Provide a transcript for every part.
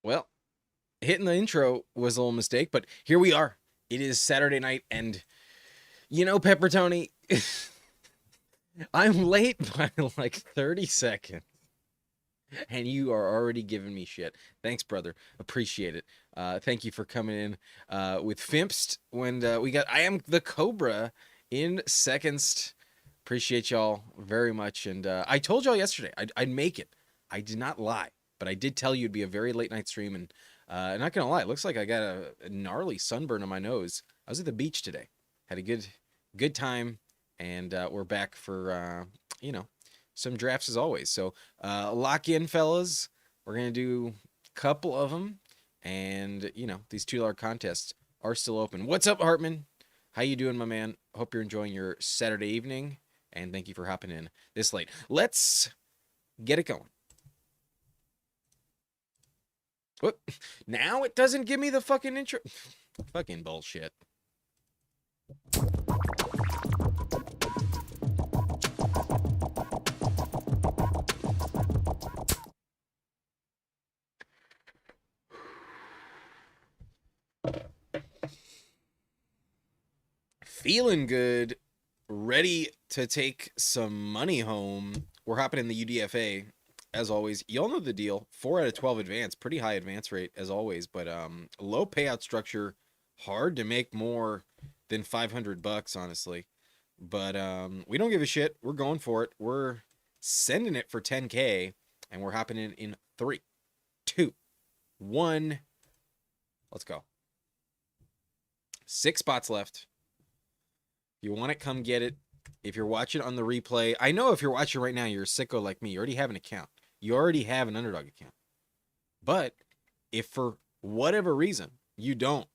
Well, hitting the intro was a little mistake, but here we are. It is Saturday night, and Pepper Tony, I'm late by like 30 seconds, and you are already giving me shit. Thanks, brother. Appreciate it. Thank you for coming in with Fimpst when we got I Am the Cobra in seconds. Appreciate y'all very much. And I told y'all yesterday I'd make it. I did not lie, but I did tell you it'd be a very late night stream. And not gonna lie, it looks like I got a gnarly sunburn on my nose. I was at the beach today, had a good time, and we're back for some drafts as always. So lock in, fellas. We're gonna do a couple of them, and these $2 contests are still open. What's up, Hartman? How you doing, my man? Hope you're enjoying your Saturday evening, and thank you for hopping in this late. Let's get it going. Whoop. Now it doesn't give me the fucking intro. Fucking bullshit. Feeling good, ready to take some money home. We're hopping in the UDFA as always. Y'all know the deal. 4 out of 12 advance, pretty high advance rate as always, but low payout structure, hard to make more than $500 honestly. But we don't give a shit. We're going for it. We're sending it for 10K, and we're hopping in 3, 2, 1. Let's go. 6 spots left. If you want it, come get it. If you're watching on the replay, I know if you're watching right now, you're a sicko like me. You already have an account. You already have an Underdog account. But if for whatever reason you don't,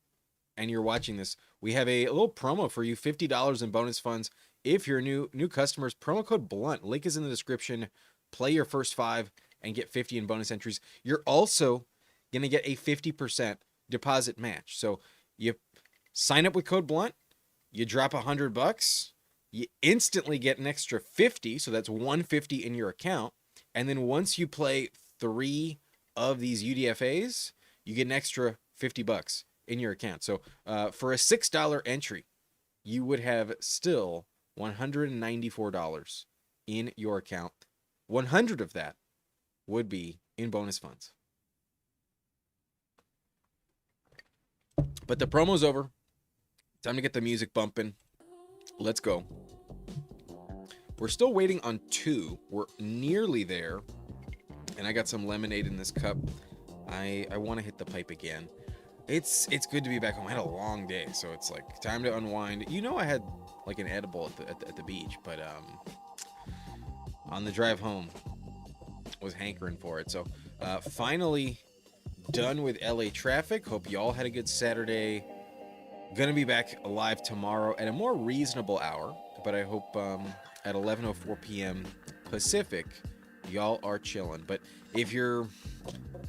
and you're watching this, we have a little promo for you, $50 in bonus funds. If you're new customers, promo code BLUNT. Link is in the description. Play your first 5 and get 50 in bonus entries. You're also going to get a 50% deposit match. So you sign up with code BLUNT. You drop $100, you instantly get an extra 50, so that's 150 in your account. And then once you play 3 of these UDFAs, you get an extra $50 in your account. So for a $6 entry, you would have still $194 in your account. 100 of that would be in bonus funds. But the promo's over. Time to get the music bumping. Let's go. We're still waiting on 2. We're nearly there. And I got some lemonade in this cup. I want to hit the pipe again. It's good to be back home. I had a long day, so it's like time to unwind. I had like an edible at the beach, but on the drive home, was hankering for it. So finally done with LA traffic. Hope y'all had a good Saturday. Gonna be back live tomorrow at a more reasonable hour, but I hope at 11:04 p.m. Pacific, y'all are chilling. But if you're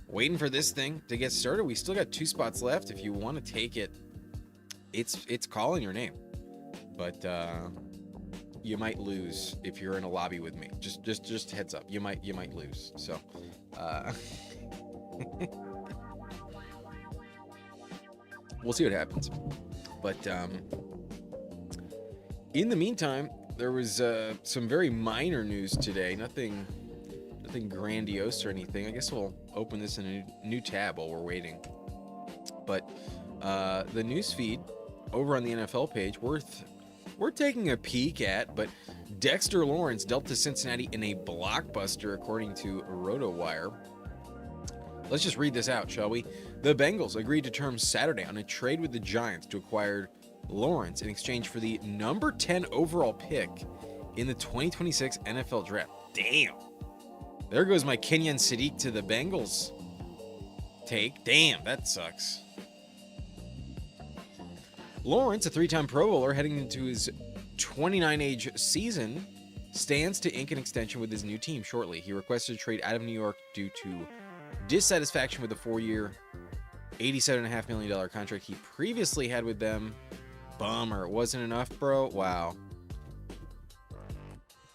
waiting for this thing to get started, we still got 2 spots left. If you want to take it, it's calling your name, but you might lose if you're in a lobby with me. Just heads up, you might lose. So. We'll see what happens. But in the meantime, there was some very minor news today. Nothing grandiose or anything. I guess we'll open this in a new tab while we're waiting. But the news feed over on the NFL page, we're taking a peek at. But Dexter Lawrence dealt to Cincinnati in a blockbuster, according to RotoWire. Let's just read this out, shall we? The Bengals agreed to terms Saturday on a trade with the Giants to acquire Lawrence in exchange for the number 10 overall pick in the 2026 NFL Draft. Damn. There goes my Kenyan Sadiq to the Bengals take. Damn, that sucks. Lawrence, a 3-time Pro Bowler heading into his 29-age season, stands to ink an extension with his new team shortly. He requested a trade out of New York due to dissatisfaction with the 4-year, $87.5 million contract he previously had with them. Bummer. It wasn't enough, bro. Wow.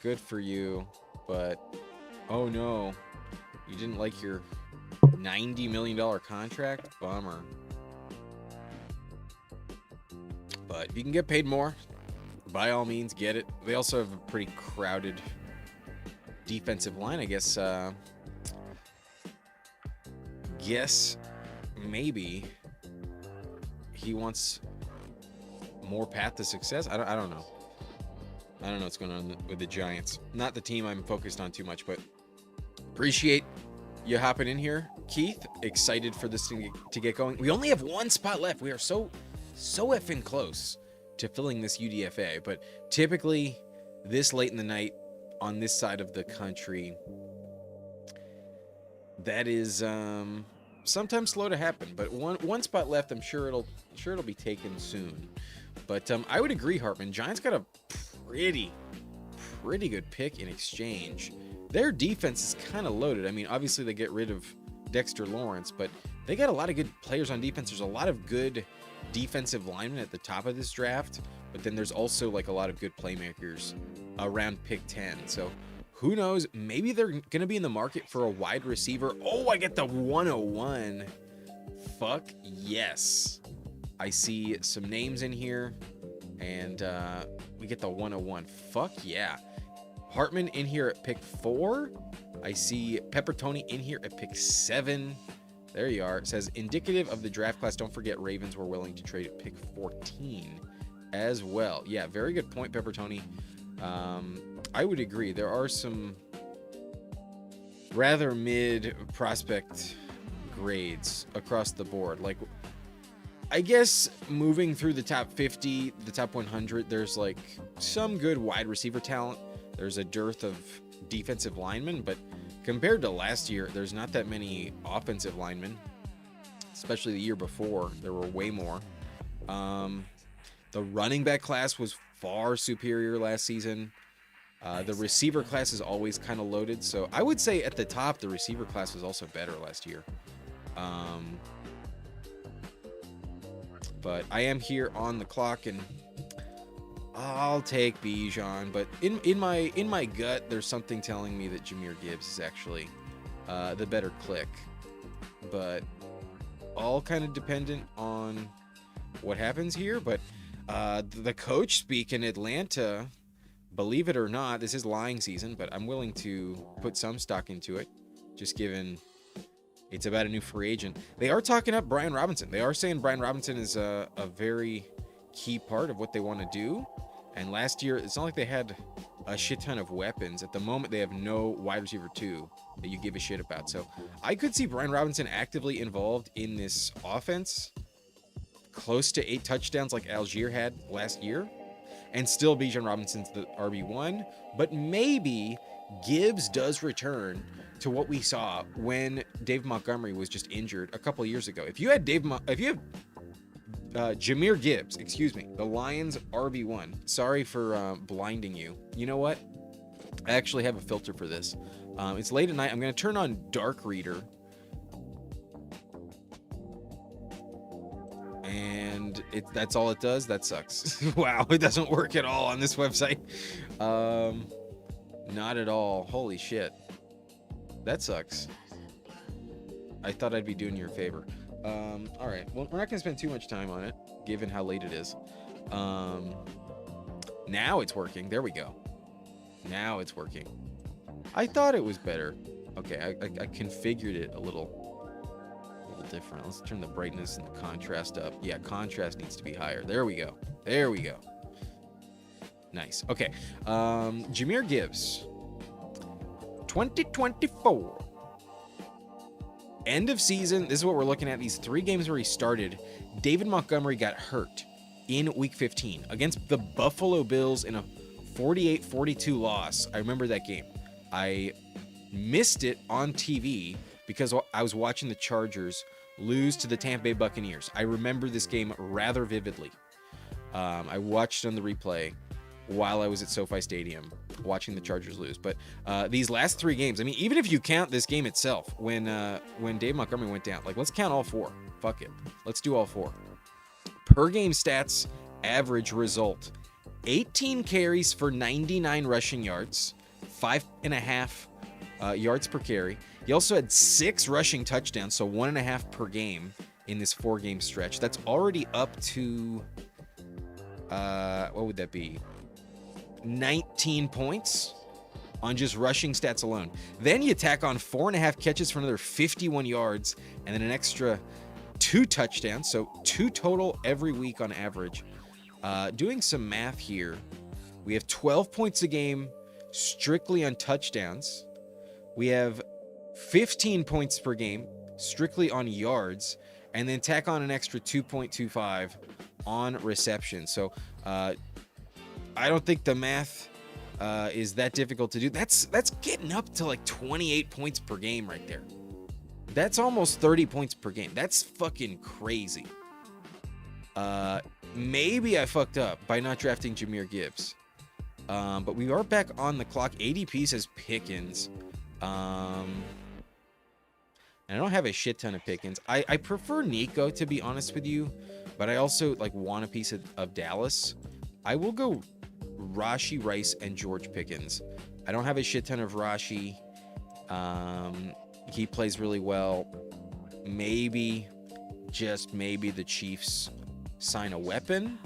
Good for you, but oh no, you didn't like your $90 million contract. Bummer. But if you can get paid more, by all means, get it. They also have a pretty crowded defensive line, I guess. Guess maybe he wants more path to success. I don't know. I don't know what's going on with the Giants. Not the team I'm focused on too much, but appreciate you hopping in here, Keith. Excited for this thing to get going. We only have one spot left. We are so effing close to filling this UDFA, but typically this late in the night on this side of the country, that is sometimes slow to happen. But one spot left. I'm sure it'll be taken soon. But I would agree, Hartman. Giants got a pretty good pick in exchange. Their defense is kind of loaded. I mean, obviously they get rid of Dexter Lawrence, but they got a lot of good players on defense. There's a lot of good defensive linemen at the top of this draft, but then there's also like a lot of good playmakers around pick 10. So who knows? Maybe they're going to be in the market for a wide receiver. Oh, I get the 101. Fuck yes. I see some names in here, and we get the 101. Fuck yeah. Hartman in here at pick 4. I see Peppertoni in here at pick 7. There you are. It says, indicative of the draft class, don't forget Ravens were willing to trade at pick 14 as well. Yeah, very good point, Peppertoni. I would agree. There are some rather mid prospect grades across the board. Like, I guess moving through the top 50, the top 100, there's like some good wide receiver talent. There's a dearth of defensive linemen, but compared to last year, there's not that many offensive linemen, especially the year before. There were way more. The running back class was far superior last season. The receiver class is always kind of loaded. So I would say at the top, the receiver class was also better last year. But I am here on the clock, and I'll take Bijan. But in my gut, there's something telling me that Jahmyr Gibbs is actually the better click. But all kind of dependent on what happens here. But the coach speak in Atlanta, believe it or not, this is lying season, but I'm willing to put some stock into it, just given it's about a new free agent. They are talking up Brian Robinson. They are saying Brian Robinson is a very key part of what they want to do. And last year, it's not like they had a shit ton of weapons. At the moment, they have no wide receiver 2 that you give a shit about. So I could see Brian Robinson actively involved in this offense, close to 8 touchdowns like Algier had last year. And still Bijan Robinson's the RB1. But maybe Gibbs does return to what we saw when Dave Montgomery was just injured a couple of years ago. If you had Jahmyr Gibbs, the Lions RB1. Sorry for blinding you. You know what? I actually have a filter for this. It's late at night. I'm going to turn on Dark Reader. And that's all it does. That sucks. Wow, it doesn't work at all on this website. Not at all. Holy shit. That sucks. I thought I'd be doing you a favor. All right. Well, we're not going to spend too much time on it, given how late it is. Now it's working. There we go. Now it's working. I thought it was better. Okay, I configured it a little different. Let's turn the brightness and the contrast up. Yeah, contrast needs to be higher. There we go. There we go. Nice. Okay. Jahmyr Gibbs. 2024. End of season. This is what we're looking at. These 3 games where he started. David Montgomery got hurt in week 15 against the Buffalo Bills in a 48-42 loss. I remember that game. I missed it on TV because I was watching the Chargers lose to the Tampa Bay Buccaneers. I remember this game rather vividly. I watched it on the replay while I was at SoFi Stadium watching the Chargers lose. But these last 3 games, I mean, even if you count this game itself, when Dave Montgomery went down, like, let's count all 4. Fuck it. Let's do all 4. Per game stats, average result. 18 carries for 99 rushing yards, 5.5 yards per carry. He also had 6 rushing touchdowns, so 1.5 per game in this 4-game stretch. That's already up to, what would that be? 19 points on just rushing stats alone. Then you tack on 4.5 catches for another 51 yards, and then an extra 2 touchdowns, so 2 total every week on average. Doing some math here, we have 12 points a game strictly on touchdowns. We have 15 points per game strictly on yards, and then tack on an extra 2.25 on reception. So I don't think the math is that difficult to do. That's getting up to like 28 points per game right there. That's almost 30 points per game. That's fucking crazy. Maybe I fucked up by not drafting Jahmyr Gibbs. But we are back on the clock. ADP says Pickens. And I don't have a shit ton of Pickens. I prefer Nico, to be honest with you, but I also like want a piece of Dallas. I will go Rashee Rice and George Pickens. I don't have a shit ton of Rashee. He plays really well. Maybe, just maybe, the Chiefs sign a weapon.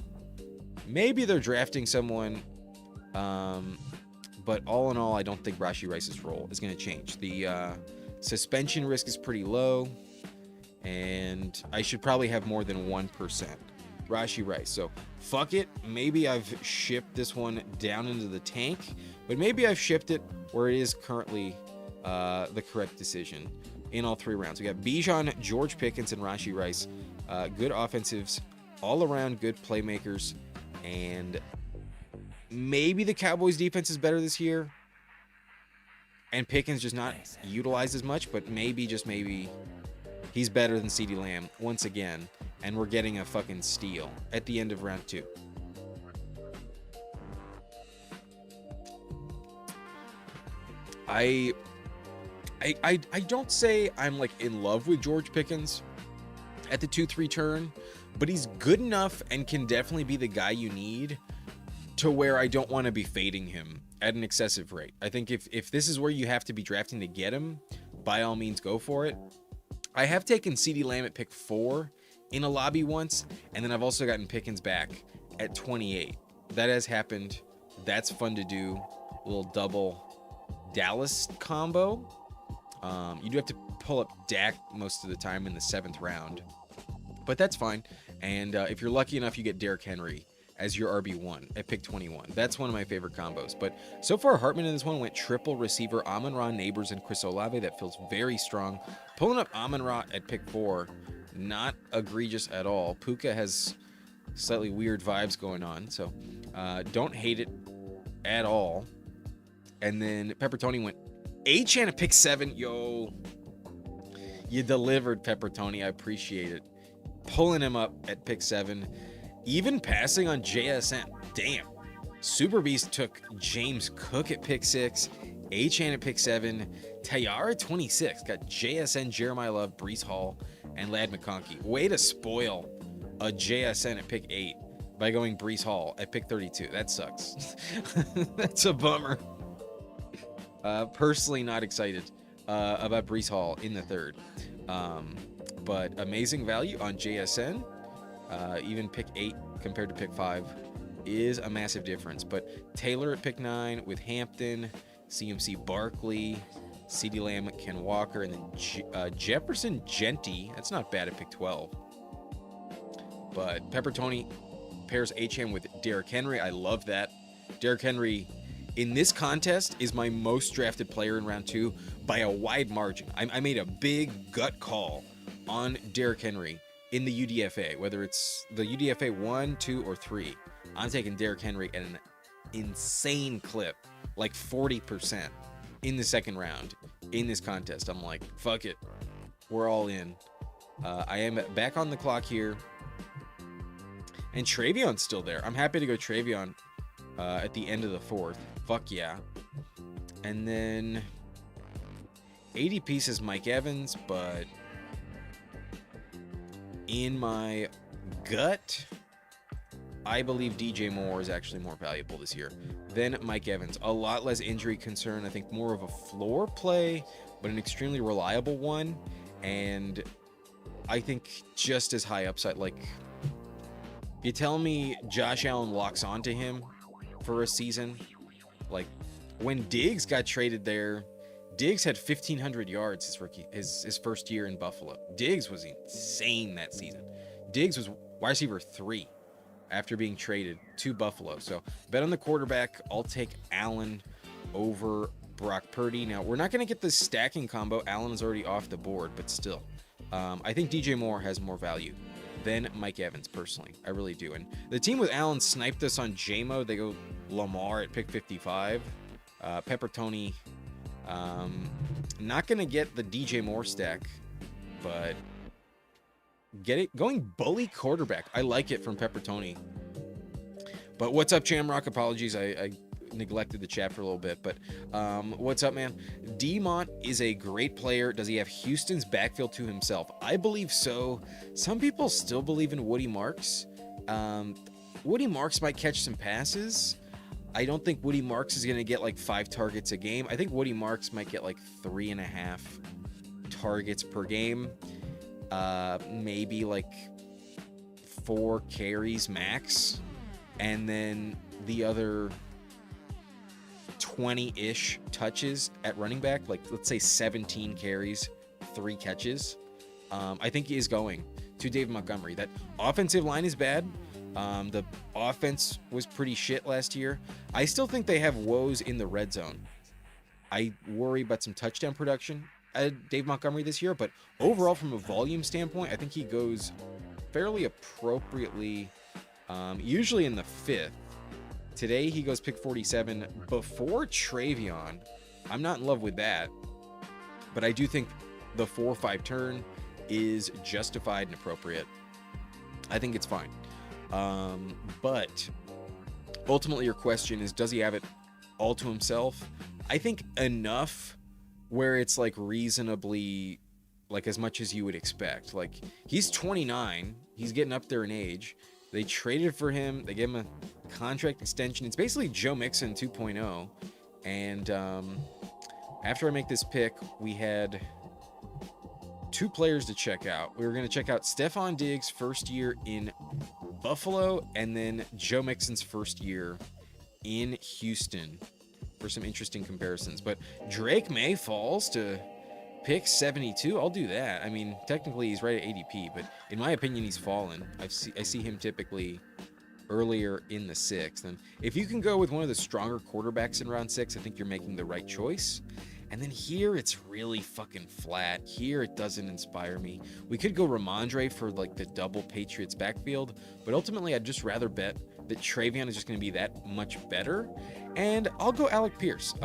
Maybe they're drafting someone. But all in all, I don't think Rashee Rice's role is going to change. The suspension risk is pretty low, and I should probably have more than 1% Rashee Rice. So fuck it. Maybe I've shipped this one down into the tank, but maybe I've shipped it where it is currently the correct decision in all 3 rounds. We got Bijan, George Pickens, and Rashee Rice. Good offensives all around, good playmakers, and maybe the Cowboys defense is better this year, and Pickens just not utilized as much, but maybe, just maybe, he's better than CeeDee Lamb once again, and we're getting a fucking steal at the end of round 2. I don't say I'm like in love with George Pickens at the 2-3 turn, but he's good enough and can definitely be the guy you need to where I don't want to be fading him at an excessive rate. I think if this is where you have to be drafting to get him, by all means go for it. I have taken CeeDee Lamb at pick 4 in a lobby once, and then I've also gotten Pickens back at 28. That has happened. That's fun to do. A little double Dallas combo. You do have to pull up Dak most of the time in the 7th round, but that's fine. And if you're lucky enough, you get Derrick Henry as your RB1 at pick 21. That's one of my favorite combos. But so far, Hartman in this one went triple receiver, Amon-Ra, Neighbors, and Chris Olave. That feels very strong. Pulling up Amon-Ra at pick 4, not egregious at all. Puka has slightly weird vibes going on, so don't hate it at all. And then Pepper Tony went Achane at pick 7. Yo, you delivered, Pepper Tony. I appreciate it. Pulling him up at pick 7. Even passing on JSN. Damn. Super Beast took James Cook at pick 6. Achane at pick 7. Tayara 26. Got JSN, Jeremiah Love, Breece Hall, and Ladd McConkey. Way to spoil a JSN at pick 8 by going Breece Hall at pick 32. That sucks. That's a bummer. Personally not excited about Breece Hall in the 3rd. But amazing value on JSN. Even pick 8 compared to pick 5 is a massive difference. But Taylor at pick 9 with Hampton, CMC Barkley, CeeDee Lamb, Ken Walker, and then Jefferson Genty. That's not bad at pick 12. But Pepper Tony pairs Achane with Derrick Henry. I love that. Derrick Henry in this contest is my most drafted player in round 2 by a wide margin. I made a big gut call on Derrick Henry in the UDFA, whether it's the UDFA 1, 2, or 3. I'm taking Derrick Henry at an insane clip, like 40% in the 2nd round in this contest. I'm like, fuck it. We're all in. I am back on the clock here. And Travion's still there. I'm happy to go Travion at the end of the 4th. Fuck yeah. And then ADP says Mike Evans, but in my gut, I believe DJ Moore is actually more valuable this year than Mike Evans. A lot less injury concern. I think more of a floor play, but an extremely reliable one, and I think just as high upside. Like, you tell me Josh Allen locks onto him for a season. Like, when Diggs got traded there, Diggs had 1,500 yards his first year in Buffalo. Diggs was insane that season. Diggs was wide receiver 3 after being traded to Buffalo. So bet on the quarterback. I'll take Allen over Brock Purdy. Now, we're not going to get this stacking combo. Allen is already off the board, but still. I think DJ Moore has more value than Mike Evans, personally. I really do. And the team with Allen sniped us on JMO. They go Lamar at pick 55. Pepper Tony, not going to get the DJ Moore stack, but get it going bully quarterback. I like it from Pepper Tony. But what's up, Jamrock? Apologies, I neglected the chat for a little bit, but what's up, man? D-Mont is a great player. Does he have Houston's backfield to himself? I believe so. Some people still believe in Woody Marks. Woody Marks might catch some passes. I don't think Woody Marks is going to get like 5 targets a game. I think Woody Marks might get like 3.5 targets per game. Maybe like 4 carries max. And then the other 20-ish touches at running back. Like, let's say 17 carries, 3 catches. I think he is going to David Montgomery. That offensive line is bad. The offense was pretty shit last year. I still think they have woes in the red zone. I worry about some touchdown production at Dave Montgomery this year, but overall, from a volume standpoint, I think he goes fairly appropriately, usually in the 5th. Today, he goes pick 47 before Travion. I'm not in love with that, but I do think the 4-5 turn is justified and appropriate. I think it's fine. But ultimately, your question is, does he have it all to himself? I think enough where it's like reasonably, like as much as you would expect. Like, he's 29, he's getting up there in age. They traded for him, they gave him a contract extension. It's basically Joe Mixon 2.0. And after I make this pick, we had 2 players to check out. We were going to check out Stephon Diggs' first year in Buffalo, and then Joe Mixon's first year in Houston for some interesting comparisons. But Drake May falls to pick 72. I'll do that. I mean, technically he's right at ADP, but in my opinion, he's fallen. I see him typically earlier in the 6th. And if you can go with one of the stronger quarterbacks in round 6, I think you're making the right choice. And then here, it's really fucking flat. Here, it doesn't inspire me. We could go Ramondre for like the double Patriots backfield, but ultimately, I'd just rather bet that Travion is just going to be that much better. And I'll go Alec Pierce.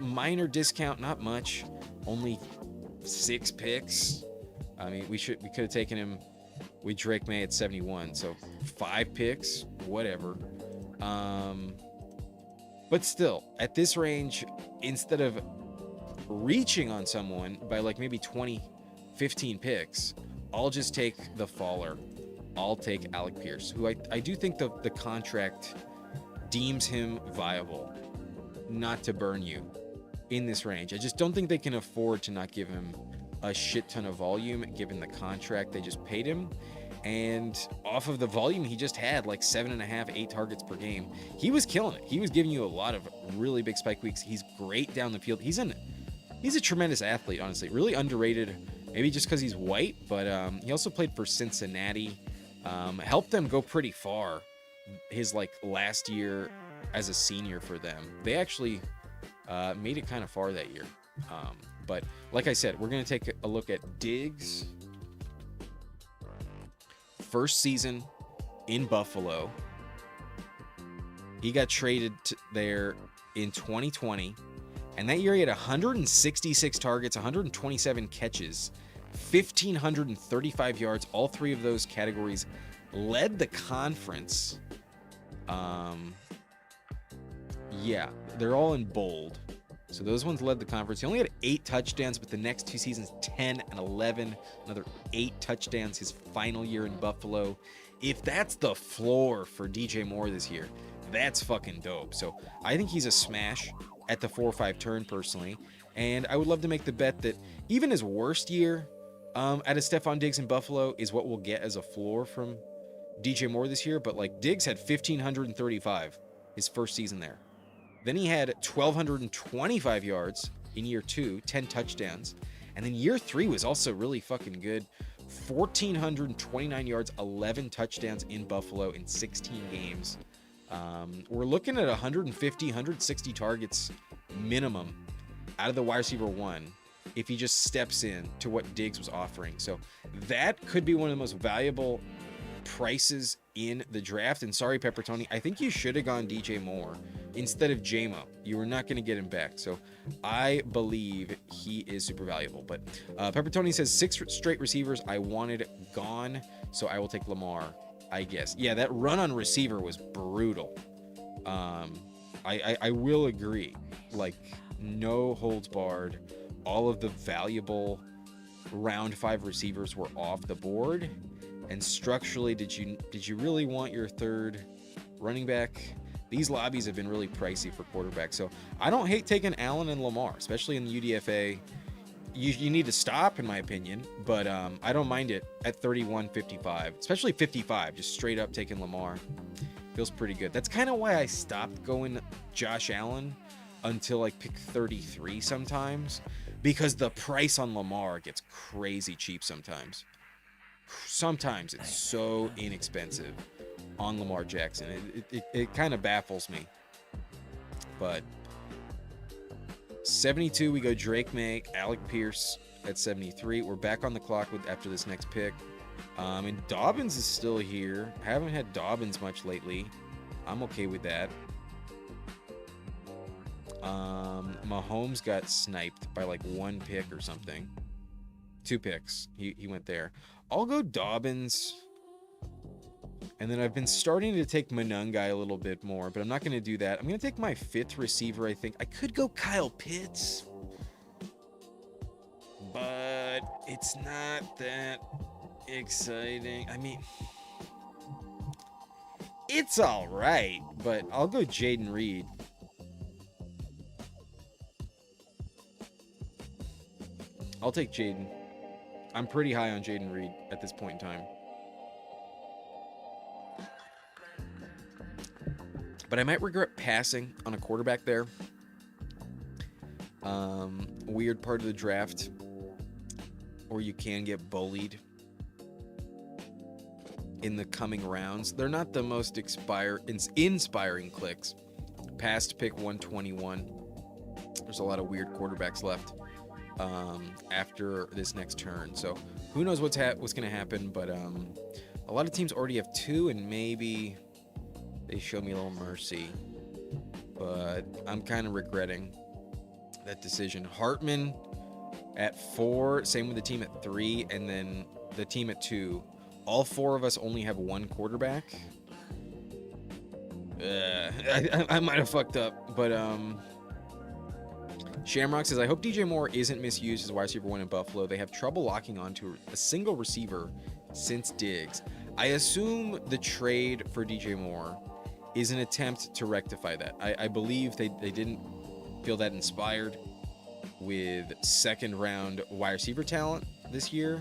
Minor discount, not much. Only 6 picks. I mean, we could have taken him with Drake May at 71. So 5 picks, whatever. But still, at this range, instead of reaching on someone by like maybe 20, 15 picks, I'll just take the faller. I'll take Alec Pierce, who I do think the contract deems him viable not to burn you in this range. I just don't think they can afford to not give him a shit ton of volume given the contract they just paid him. And off of the volume he just had, like 7.5, 8 targets per game, he was killing it. He was giving you a lot of really big spike weeks. He's great down the field. He's a tremendous athlete, honestly. Really underrated, maybe just because he's white, but he also played for Cincinnati. Helped them go pretty far his like last year as a senior for them. They actually made it kind of far that year. But like I said, we're going to take a look at Diggs' first season in Buffalo. He got traded there in 2020. And that year he had 166 targets, 127 catches, 1,535 yards. All 3 of those categories led the conference. Yeah, they're all in bold. So those ones led the conference. He only had 8 touchdowns, but the next 2 seasons, 10 and 11. Another 8 touchdowns his final year in Buffalo. If that's the floor for DJ Moore this year, that's fucking dope. So I think he's a smash at the 4-5 turn personally. And I would love to make the bet that even his worst year out of Stephon Diggs in Buffalo is what we'll get as a floor from DJ Moore this year. But like Diggs had 1,535 his first season there. Then he had 1,225 yards in year 2, 10 touchdowns. And then year 3 was also really fucking good. 1,429 yards, 11 touchdowns in Buffalo in 16 games. We're looking at 150, 160 targets minimum out of the wide receiver 1 if he just steps in to what Diggs was offering. So that could be one of the most valuable prices in the draft. And sorry, Peppertoni, I think you should have gone DJ Moore instead of JMO. You were not going to get him back. So I believe he is super valuable. But Peppertoni says 6 straight receivers I wanted gone, so I will take Lamar, I guess. Yeah, that run on receiver was brutal. I will agree. Like, no holds barred. All of the valuable round 5 receivers were off the board. And structurally, did you really want your third running back? These lobbies have been really pricey for quarterbacks. So I don't hate taking Allen and Lamar, especially in the UDFA. You need to stop, in my opinion, but I don't mind it at 31.55, especially 55, just straight up taking Lamar. Feels pretty good. That's kind of why I stopped going Josh Allen until like pick 33 sometimes, because the price on Lamar gets crazy cheap sometimes. Sometimes it's so inexpensive on Lamar Jackson. It kind of baffles me. But 72, we go Drake May, Alec Pierce at 73. We're back on the clock after this next pick. And Dobbins is still here. Haven't had Dobbins much lately. I'm okay with that. Mahomes got sniped by like 1 pick or something. 2 picks. He went there. I'll go Dobbins. And then I've been starting to take Monungai a little bit more, but I'm not going to do that. I'm going to take my 5th receiver, I think. I could go Kyle Pitts, but it's not that exciting. I mean, it's all right, but I'll go Jaden Reed. I'll take Jaden. I'm pretty high on Jaden Reed at this point in time. But I might regret passing on a quarterback there. Weird part of the draft, or you can get bullied in the coming rounds. They're not the most inspiring clicks. Past pick 121. There's a lot of weird quarterbacks left after this next turn. So who knows what's going to happen, but a lot of teams already have 2, and maybe they show me a little mercy, but I'm kind of regretting that decision. Hartman at 4, same with the team at 3, and then the team at 2. All 4 of us only have 1 quarterback. I might have fucked up, but Shamrock says, I hope DJ Moore isn't misused as wide receiver 1 in Buffalo. They have trouble locking onto a single receiver since Diggs. I assume the trade for DJ Moore is an attempt to rectify that. I believe they didn't feel that inspired with 2nd round wide receiver talent this year.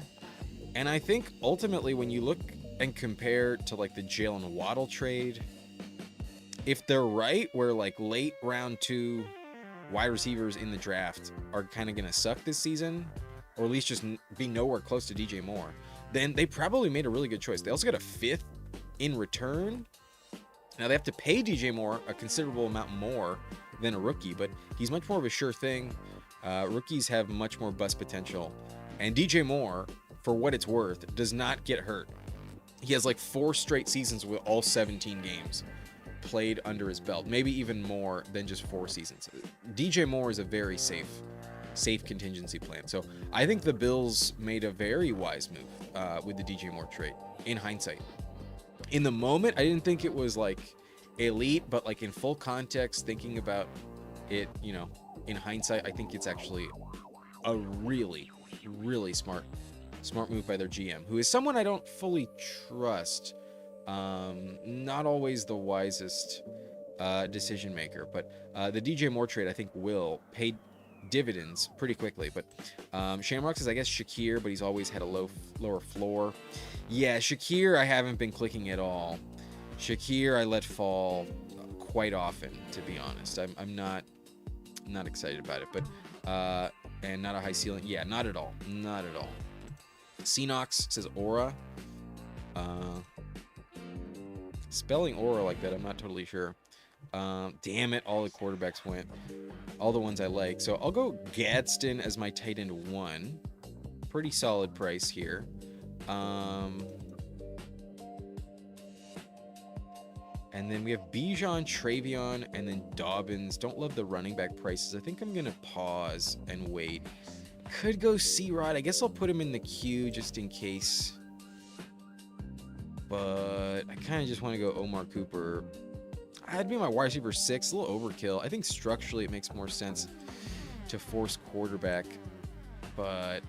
And I think ultimately when you look and compare to like the Jalen Waddle trade, if they're right, where like late round 2 wide receivers in the draft are kind of going to suck this season, or at least just be nowhere close to DJ Moore, then they probably made a really good choice. They also got a 5th in return. Now, they have to pay DJ Moore a considerable amount more than a rookie, but he's much more of a sure thing. Rookies have much more bust potential. And DJ Moore, for what it's worth, does not get hurt. He has like 4 straight seasons with all 17 games played under his belt, maybe even more than just 4 seasons. DJ Moore is a very safe contingency plan. So I think the Bills made a very wise move with the DJ Moore trade, in hindsight. In the moment, I didn't think it was like elite, but like in full context, thinking about it, you know, in hindsight, I think it's actually a really, really smart move by their GM, who is someone I don't fully trust. Not always the wisest decision maker, but the DJ Moore trade, I think, will pay dividends pretty quickly. But Shamrock says, I guess Shakir, but he's always had a lower floor. Yeah, Shakir, I haven't been clicking at all. Shakir, I let fall quite often, to be honest. I'm not excited about it, but and not a high ceiling. Yeah, not at all. Not at all. Cenox says Aura. Spelling Aura like that, I'm not totally sure. Damn it, all the quarterbacks went. All the ones I like. So I'll go Gadsden as my tight end 1. Pretty solid price here. And then we have Bijan, Travion, and then Dobbins. Don't love the running back prices. I think I'm going to pause and wait. Could go C-Rod. I guess I'll put him in the queue just in case. But I kind of just want to go Omar Cooper. I'd be my wide receiver 6. A little overkill. I think structurally it makes more sense to force quarterback. But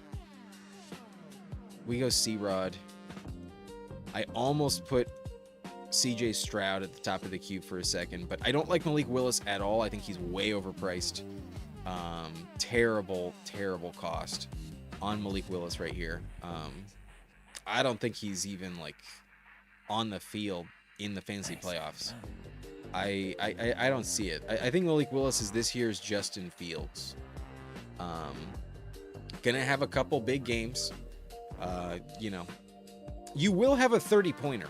we go C-Rod. I almost put CJ Stroud at the top of the queue for a second, but I don't like Malik Willis at all. I think he's way overpriced. Terrible cost on Malik Willis right here. I don't think he's even like on the field in the fantasy playoffs. I don't see it. I think Malik Willis is this year's Justin Fields. Gonna have a couple big games. You will have a 30-pointer.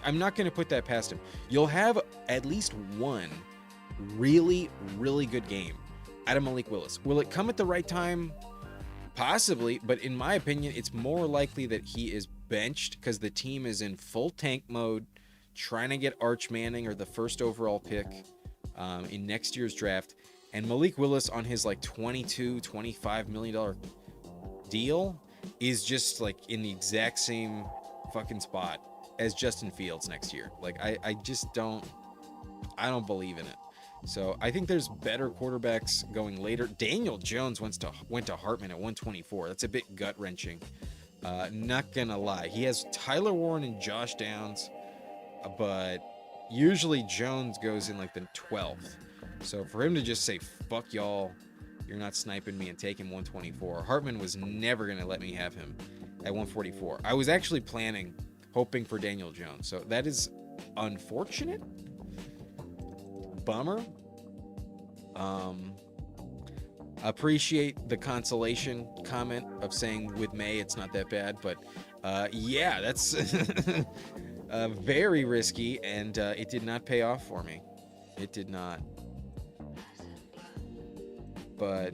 I'm not going to put that past him. You'll have at least one really, really good game out of Malik Willis. Will it come at the right time? Possibly, but in my opinion, it's more likely that he is benched because the team is in full tank mode, trying to get Arch Manning or the first overall pick in next year's draft. And Malik Willis on his like $22-25 million deal is just like in the exact same fucking spot as Justin Fields next year. Like I just don't believe in it. So I think there's better quarterbacks going later. Daniel Jones went to Hartman at 124. That's a bit gut wrenching. Not gonna lie, he has Tyler Warren and Josh Downs, but usually Jones goes in like the 12th. So for him to just say fuck y'all, you're not sniping me and take him 124. Hartman was never gonna let me have him at 144. I was actually hoping for Daniel Jones. So that is unfortunate. Bummer. Appreciate the consolation comment of saying with May it's not that bad, but yeah, that's very risky, and it did not pay off for me. It did not. But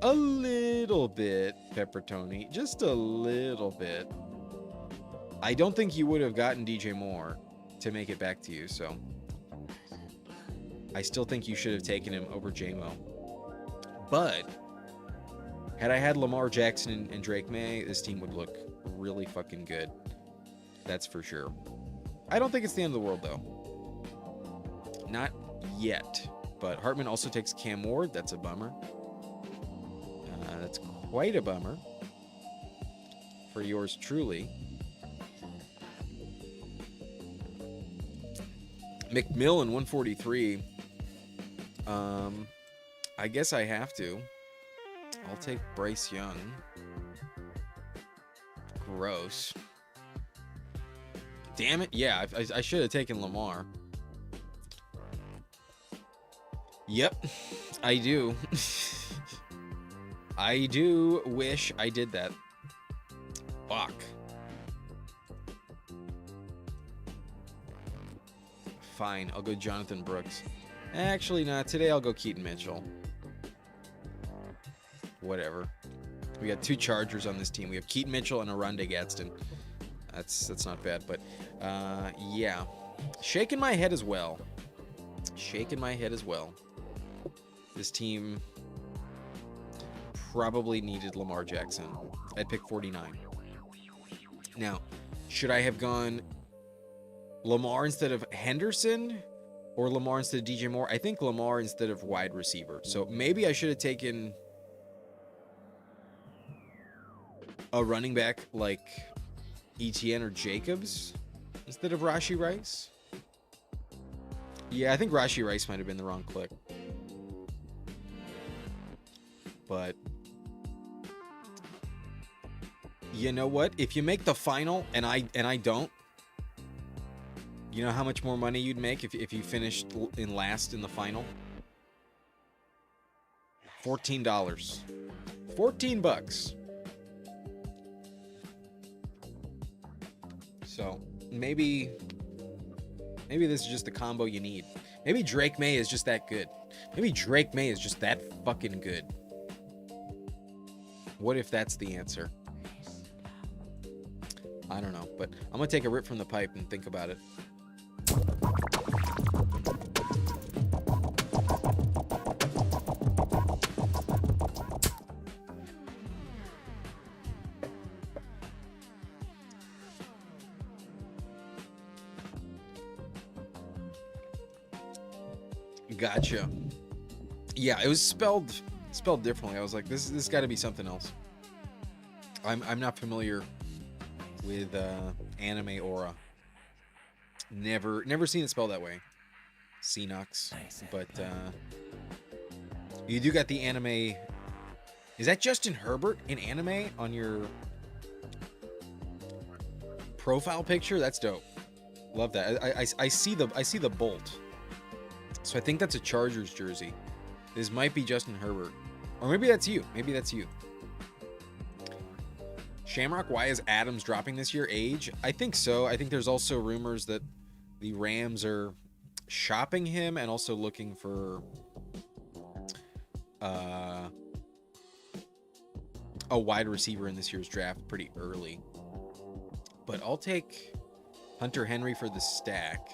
a little bit, Peppertoni, just a little bit. I don't think you would have gotten DJ Moore to make it back to you, so I still think you should have taken him over JMO. But had I had Lamar Jackson and Drake May, this team would look really fucking good. That's for sure. I don't think it's the end of the world, though. Not yet. But Hartman also takes Cam Ward. That's a bummer. That's quite a bummer for yours truly. McMillan 143. I guess I have to. I'll take Bryce Young. Gross. Damn it. Yeah, I should have taken Lamar. Yep, I do. I do wish I did that. Fuck. Fine, I'll go Jonathan Brooks. Actually, not. Today I'll go Keaton Mitchell. Whatever. We got 2 Chargers on this team. We have Keaton Mitchell and Aronde Gadsden. That's not bad, but yeah. Shaking my head as well. This team probably needed Lamar Jackson at pick 49. Now, should I have gone Lamar instead of Henderson or Lamar instead of DJ Moore? I think Lamar instead of wide receiver. So maybe I should have taken a running back like Etienne or Jacobs instead of Rashee Rice. Yeah, I think Rashee Rice might have been the wrong click. But you know what? If you make the final and I don't, you know how much more money you'd make if you finished in last in the final? $14. $14. So maybe this is just the combo you need. Maybe Drake May is just that good. Maybe Drake May is just that fucking good. What if that's the answer? I don't know, but I'm gonna take a rip from the pipe and think about it. Gotcha. Yeah, it was spelled differently. I was like, this got to be something else. I'm not familiar with anime aura. Never seen it spelled that way. Cenox. But you do got the anime. Is that Justin Herbert in anime on your profile picture? That's dope. Love that. I see the bolt. So I think that's a Chargers jersey. This might be Justin Herbert. Or maybe that's you. Maybe that's you. Shamrock, why is Adams dropping this year? Age? I think so. I think there's also rumors that the Rams are shopping him and also looking for a wide receiver in this year's draft pretty early. But I'll take Hunter Henry for the stack.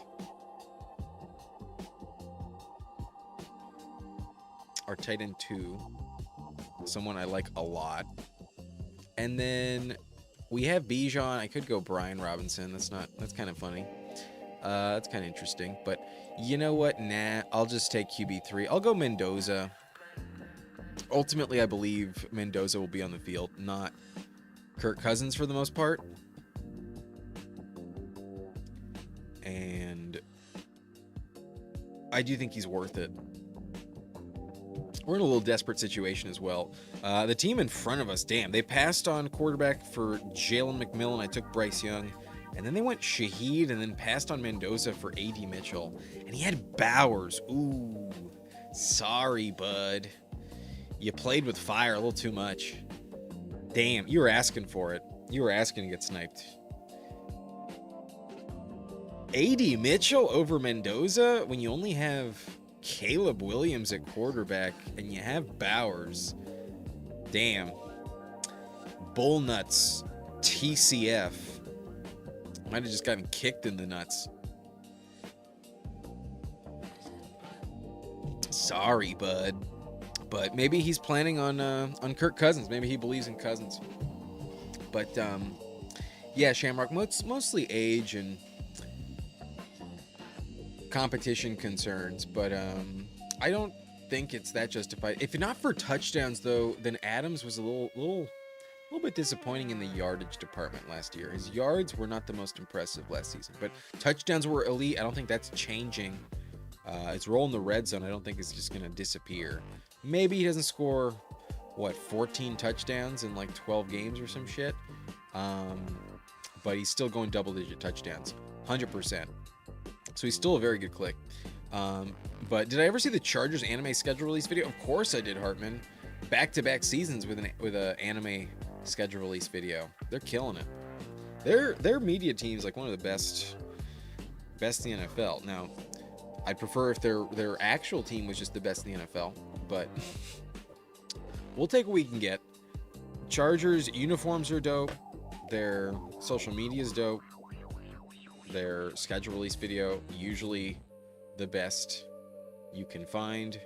Our tight end 2, someone I like a lot. And then we have Bijan. I could go Brian Robinson. That's kind of funny. That's kind of interesting. But you know what? Nah, I'll just take QB3. I'll go Mendoza. Ultimately, I believe Mendoza will be on the field, not Kirk Cousins for the most part. And I do think he's worth it. We're in a little desperate situation as well. The team in front of us, damn, they passed on quarterback for Jalen McMillan. I took Bryce Young. And then they went Shaheed and then passed on Mendoza for A.D. Mitchell. And he had Bowers. Ooh, sorry, bud. You played with fire a little too much. Damn, you were asking for it. You were asking to get sniped. A.D. Mitchell over Mendoza when you only have Caleb Williams at quarterback and you have Bowers. Damn. Bullnuts TCF. Might have just gotten kicked in the nuts. Sorry, bud. But maybe he's planning on Kirk Cousins. Maybe he believes in Cousins. But yeah, Shamrock, mostly age and competition concerns, but I don't think it's that justified. If not for touchdowns, though, then Adams was a little bit disappointing in the yardage department last year. His yards were not the most impressive last season, but touchdowns were elite. I don't think that's changing. His role in the red zone, I don't think is just going to disappear. Maybe he doesn't score 14 touchdowns in like 12 games or some shit, but he's still going double-digit touchdowns, 100%. So he's still a very good click. But did I ever see the Chargers anime schedule release video? Of course I did, Hartman. Back-to-back seasons with an anime schedule release video. They're killing it. Their media team's like one of the best in the NFL. Now, I'd prefer if their actual team was just the best in the NFL, but we'll take what we can get. Chargers uniforms are dope. Their social media is dope. Their schedule release video, usually the best you can find.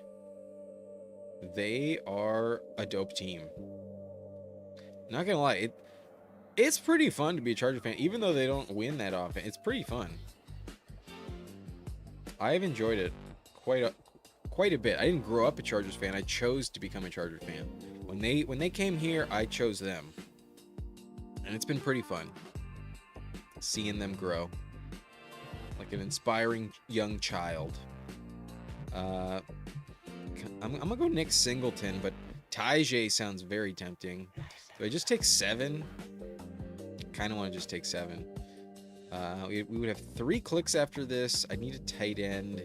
They are a dope team. Not gonna lie, it's pretty fun to be a Charger fan, even though they don't win that often. It's pretty fun. I've enjoyed it quite a bit. I didn't grow up a Chargers fan. I chose to become a Chargers fan. When they came here, I chose them, and it's been pretty fun seeing them grow. Like an inspiring young child. I'm gonna go Nick Singleton, but Tajay sounds very tempting. Do I just take 7? Kind of want to just take 7. We would have 3 clicks after this. I need a tight end.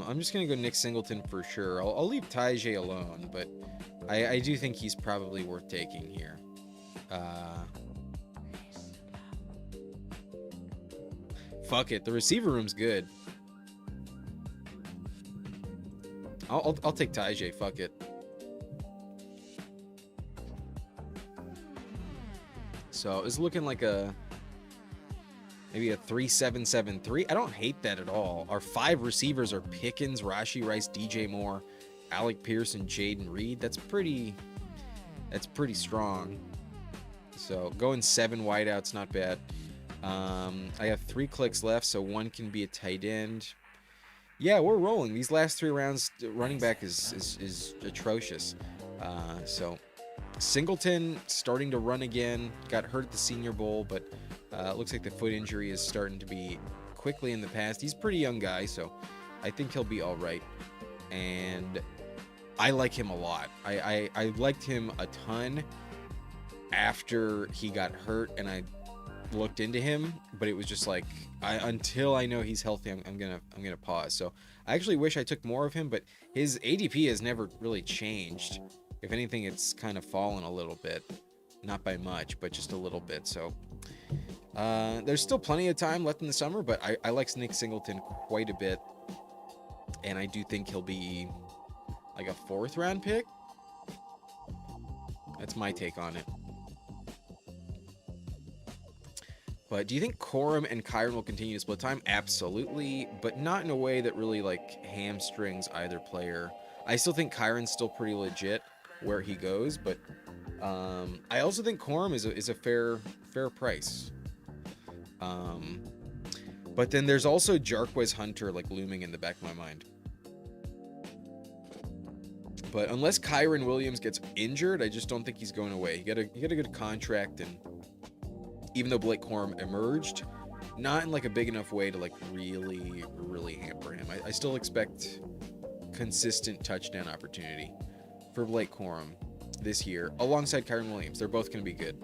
I'm just going to go Nick Singleton for sure. I'll leave Tajay alone, but I do think he's probably worth taking here. Fuck it. The receiver room's good. I'll take Tajay. Fuck it. So it's looking like maybe a 3-7-7-3. I don't hate that at all. Our 5 receivers are Pickens, Rashee Rice, DJ Moore, Alec Pierce, and Jaden Reed. That's pretty strong. So going 7 wideouts, not bad. I have 3 clicks left, so 1 can be a tight end. Yeah, we're rolling. These last 3 rounds, running back is atrocious. So Singleton starting to run again. Got hurt at the Senior Bowl, but it looks like the foot injury is starting to be quickly in the past. He's a pretty young guy, so I think he'll be all right. And I like him a lot. I liked him a ton after he got hurt, and I looked into him, but it was just like until I know he's healthy, I'm gonna pause. So I actually wish I took more of him, but his ADP has never really changed. If anything, it's kind of fallen a little bit, not by much, but just a little bit. So there's still plenty of time left in the summer, but I like Nick Singleton quite a bit, and I do think he'll be like a 4th round pick. That's my take on it. But do you think Corum and Kyron will continue to split time? Absolutely, but not in a way that really like hamstrings either player. I still think Kyron's still pretty legit where he goes, but I also think Corum is a fair price. But then there's also Jarquez Hunter like looming in the back of my mind. But unless Kyron Williams gets injured, I just don't think he's going away. He got a good contract, and even though Blake Corum emerged, not in like a big enough way to like really hamper him. I still expect consistent touchdown opportunity for Blake Corum this year alongside Kyron Williams. They're both going to be good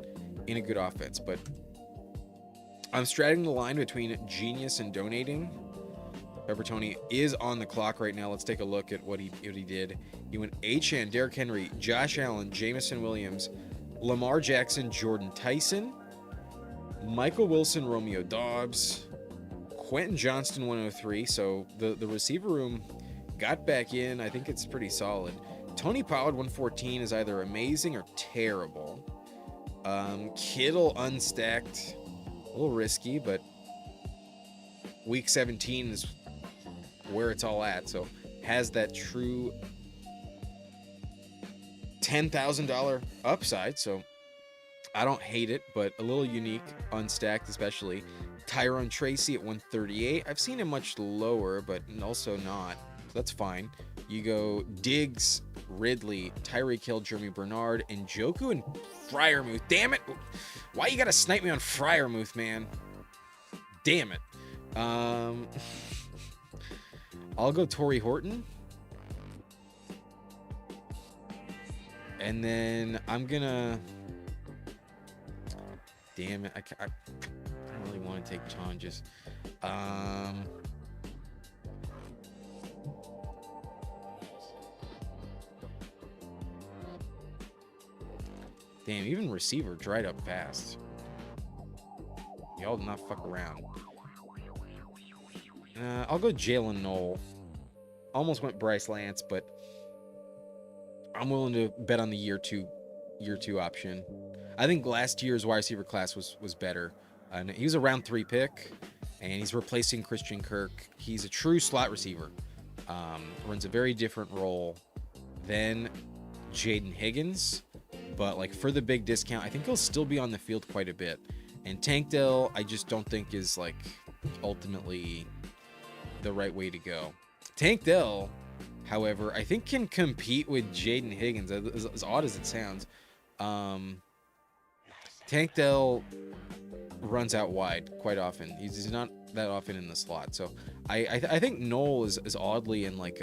in a good offense, but I'm straddling the line between genius and donating. Pepper Tony is on the clock right now. Let's take a look at what he did. He went Achane, Derrick Henry, Josh Allen, Jamison Williams, Lamar Jackson, Jordan Tyson, Michael Wilson, Romeo Doubs, Quentin Johnston 103. So the receiver room got back in. I think it's pretty solid. Tony Pollard 114 is either amazing or terrible. Kittle unstacked, a little risky, but week 17 is where it's all at. So has that true $10,000 upside. So I don't hate it, but a little unique, unstacked especially. Tyrone Tracy at 138. I've seen him much lower, but also not. So that's fine. You go Diggs, Ridley, Tyreek Hill, Jeremy Bernard, and Njoku and Freiermuth. Damn it! Why you gotta snipe me on Freiermuth, man? Damn it. I'll go Torrey Horton. And then I'm gonna... Damn it. I don't really want to take Tonjes. Damn, even receiver dried up fast. Y'all did not fuck around. I'll go Jalen Knoll. Almost went Bryce Lance, but I'm willing to bet on the year two option. I think last year's wide receiver class was better. He was a round 3 pick, and he's replacing Christian Kirk. He's a true slot receiver. Runs a very different role than Jaden Higgins, but like for the big discount, I think he'll still be on the field quite a bit. And Tank Dell, I just don't think is like ultimately the right way to go. Tank Dell, however, I think can compete with Jaden Higgins, as odd as it sounds. Tank Dell runs out wide quite often. He's not that often in the slot. So I think Knoll is oddly in like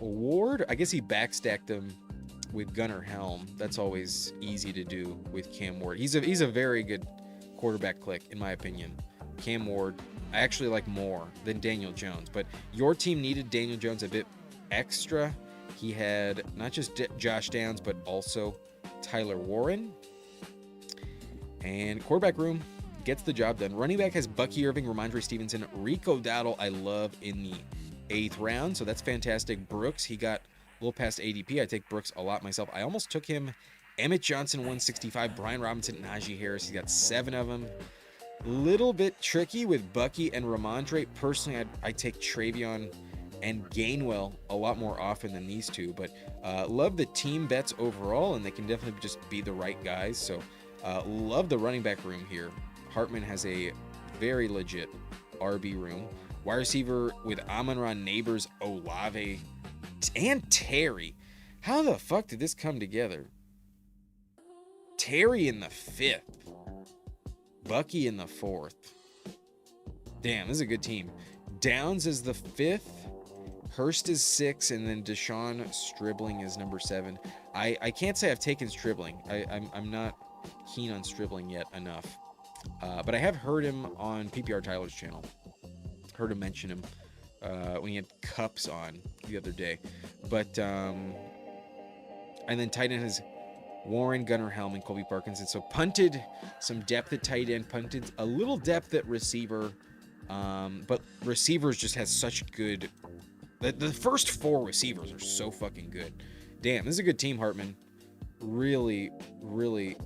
Ward, I guess he backstacked him with Gunnar Helm. That's always easy to do with Cam Ward. He's a very good quarterback click, in my opinion. Cam Ward, I actually like more than Daniel Jones, but your team needed Daniel Jones a bit extra. He had not just Josh Downs, but also Tyler Warren. And quarterback room gets the job done. Running back has Bucky Irving, Ramondre Stevenson, Rico Dowdle, I love in the 8th round, so that's fantastic. Brooks, he got a little past ADP. I take Brooks a lot myself. I almost took him. Emmett Johnson, 165. Brian Robinson, Najee Harris, he got 7 of them. Little bit tricky with Bucky and Ramondre. Personally, I take Travion and Gainwell a lot more often than these two, but love the team bets overall, and they can definitely just be the right guys. So love the running back room here. Hartman has a very legit RB room. Wide receiver with Amon-Ra, Neighbors, Olave, and Terry. How the fuck did this come together? Terry in the 5th. Bucky in the 4th. Damn, this is a good team. Downs is the 5th. Hurst is 6, and then Deshaun Stribling is number 7. I can't say I've taken Stribling. I'm not keen on Stribling yet enough. But I have heard him on PPR Tyler's channel. Heard him mention him when he had Cups on the other day. But and then tight end has Warren, Gunnar Helm, and Colby Parkinson. So punted some depth at tight end, punted a little depth at receiver. But receivers just has such good. The first 4 receivers are so fucking good. Damn, this is a good team, Hartman. Really, really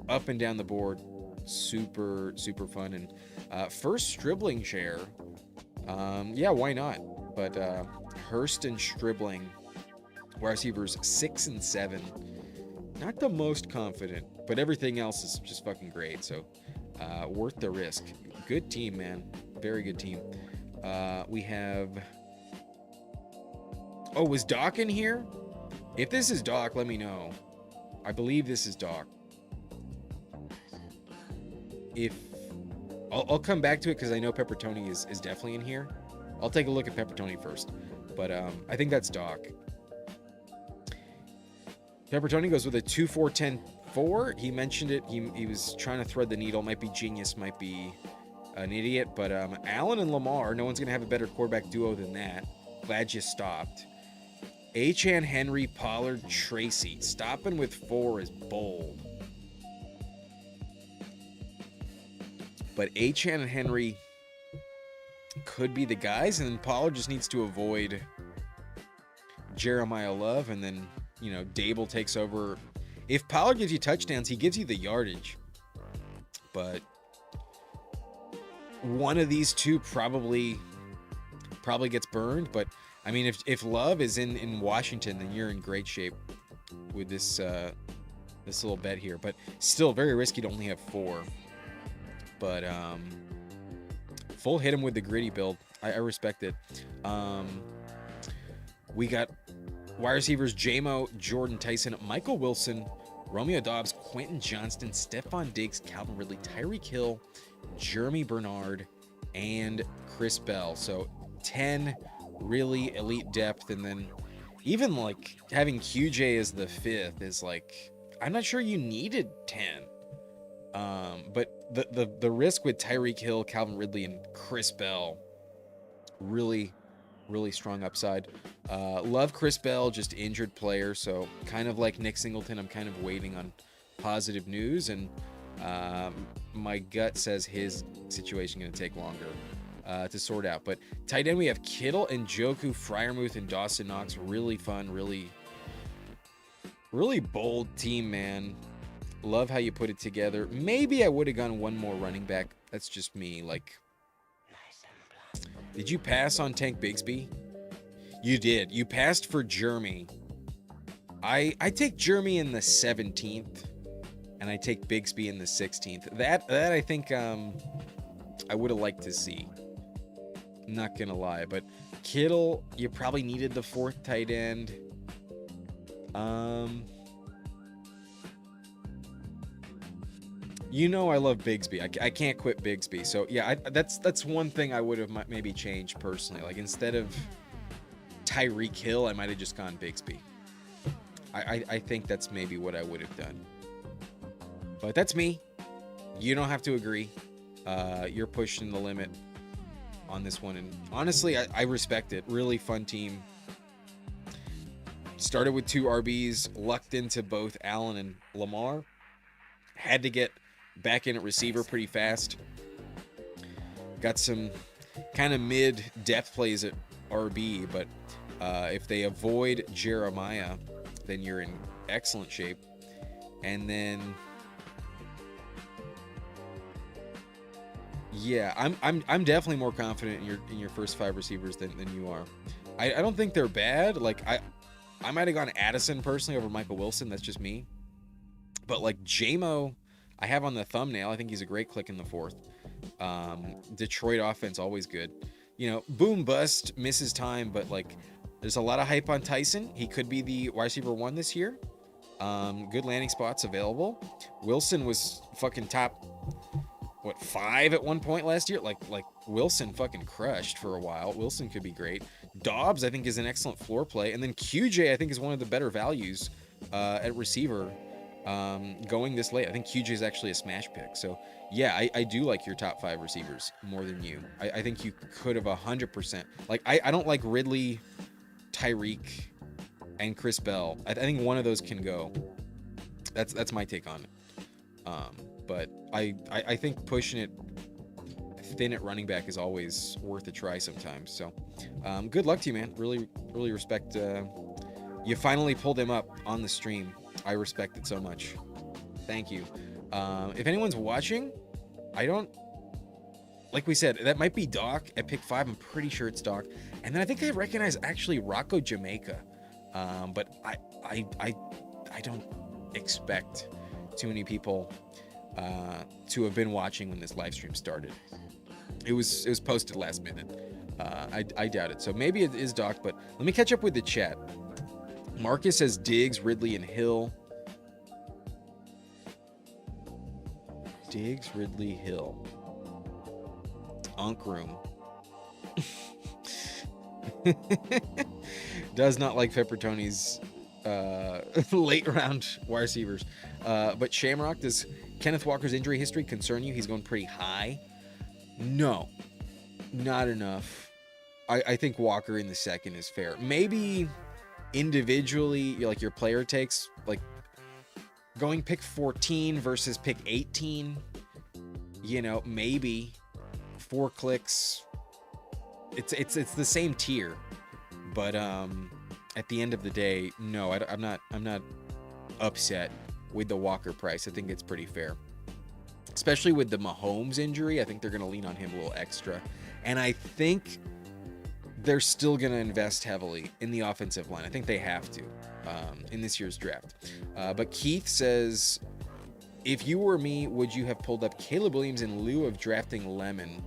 up and down the board. Super, super fun. And first Stribling share. Yeah, why not? But Hurst and Stribling, wide receivers 6 and 7. Not the most confident, but everything else is just fucking great. So worth the risk. Good team, man. Very good team. We have. Oh, was Doc in here? If this is Doc, let me know. I believe this is Doc. If I'll come back to it because I know Pepper Tony is definitely in here. I'll take a look at Pepper Tony first, but I think that's Doc. Pepper Tony goes with a 2-4-10-4. He mentioned it. He was trying to thread the needle. Might be genius. Might be an idiot. But Allen and Lamar. No one's gonna have a better quarterback duo than that. Glad you stopped. Achane, Henry, Pollard, Tracy. Stopping with 4 is bold. But Achane and Henry could be the guys, and then Pollard just needs to avoid Jeremiah Love, and then, you know, Dable takes over. If Pollard gives you touchdowns, he gives you the yardage. But one of these two probably gets burned. But I mean, if Love is in Washington, then you're in great shape with this little bet here. But still very risky to only have 4. But full hit him with the gritty build. I respect it. We got wide receivers J-Mo, Jordan Tyson, Michael Wilson, Romeo Dobbs, Quentin Johnston, Stephon Diggs, Calvin Ridley, Tyreek Hill, Jeremy Bernard, and Chris Bell. So 10 really elite depth, and then even like having QJ as the 5th is like, I'm not sure you needed 10. But the risk with Tyreek Hill, Calvin Ridley, and Chris Bell, really, really strong upside. Love Chris Bell, just injured player, so kind of like Nick Singleton, I'm kind of waiting on positive news, and my gut says his situation going to take longer to sort out. But tight end, we have Kittle and Njoku, Freiermuth, and Dawson Knox. Really fun, really, really bold team, man. Love how you put it together. Maybe I would have gone one more running back. That's just me. Like, did you pass on Tank Bigsby? You did. You passed for Jeremy. I take Jeremy in the 17th, and I take Bigsby in the 16th. That I think I would have liked to see. Not gonna lie, but Kittle, you probably needed the 4th tight end. You know I love Bigsby. I can't quit Bigsby. So yeah, that's one thing I would have maybe changed personally. Like, instead of Tyreek Hill, I might have just gone Bigsby. I think that's maybe what I would have done. But that's me. You don't have to agree. You're pushing the limit on this one. And honestly, I respect it. Really fun team. Started with 2 RBs, lucked into both Allen and Lamar. Had to get back in at receiver pretty fast. Got some kind of mid-depth plays at RB, but if they avoid Jeremiah, then you're in excellent shape. And then, yeah, I'm definitely more confident in your first 5 receivers than you are. I don't think they're bad. Like I might have gone Addison personally over Michael Wilson. That's just me. But like JMO, I have on the thumbnail. I think he's a great click in the 4th. Detroit offense, always good. You know, boom bust, misses time, but like there's a lot of hype on Tyson. He could be the wide receiver 1 this year. Good landing spots available. Wilson was fucking top, 5 at one point last year? Like Wilson fucking crushed for a while. Wilson could be great. Dobbs, I think, is an excellent floor play. And then QJ, I think, is one of the better values at receiver going this late. I think QJ is actually a smash pick. So, yeah, I do like your top 5 receivers more than you. I think you could have 100%. Like, I don't like Ridley, Tyreek, and Chris Bell. I think one of those can go. That's my take on it. But I think pushing it thin at running back is always worth a try sometimes. So good luck to you, man. Really respect. You finally pulled him up on the stream. I respect it so much. Thank you. If anyone's watching, like we said, that might be Doc at pick 5. I'm pretty sure it's Doc. And then I think I recognize actually Rocco Jamaica. But I don't expect too many people to have been watching when this live stream started. It was posted last minute. I doubt it. So maybe it is Doc, but let me catch up with the chat. Marcus says Diggs, Ridley, and Hill. Diggs, Ridley, Hill. Unk Room. Does not like Peppertoni's late round wide receivers. But Shamrock, does Kenneth Walker's injury history concern you? He's going pretty high. No, not enough. I think Walker in the 2nd is fair. Maybe individually, like your player takes, like going pick 14 versus pick 18, you know, maybe 4 clicks. It's the same tier, but at the end of the day, no, I'm not upset with the Walker price. I think it's pretty fair, especially with the Mahomes injury. I think they're going to lean on him a little extra, and I think they're still going to invest heavily in the offensive line. I think they have to in this year's draft. But Keith says, if you were me, would you have pulled up Caleb Williams in lieu of drafting Lemon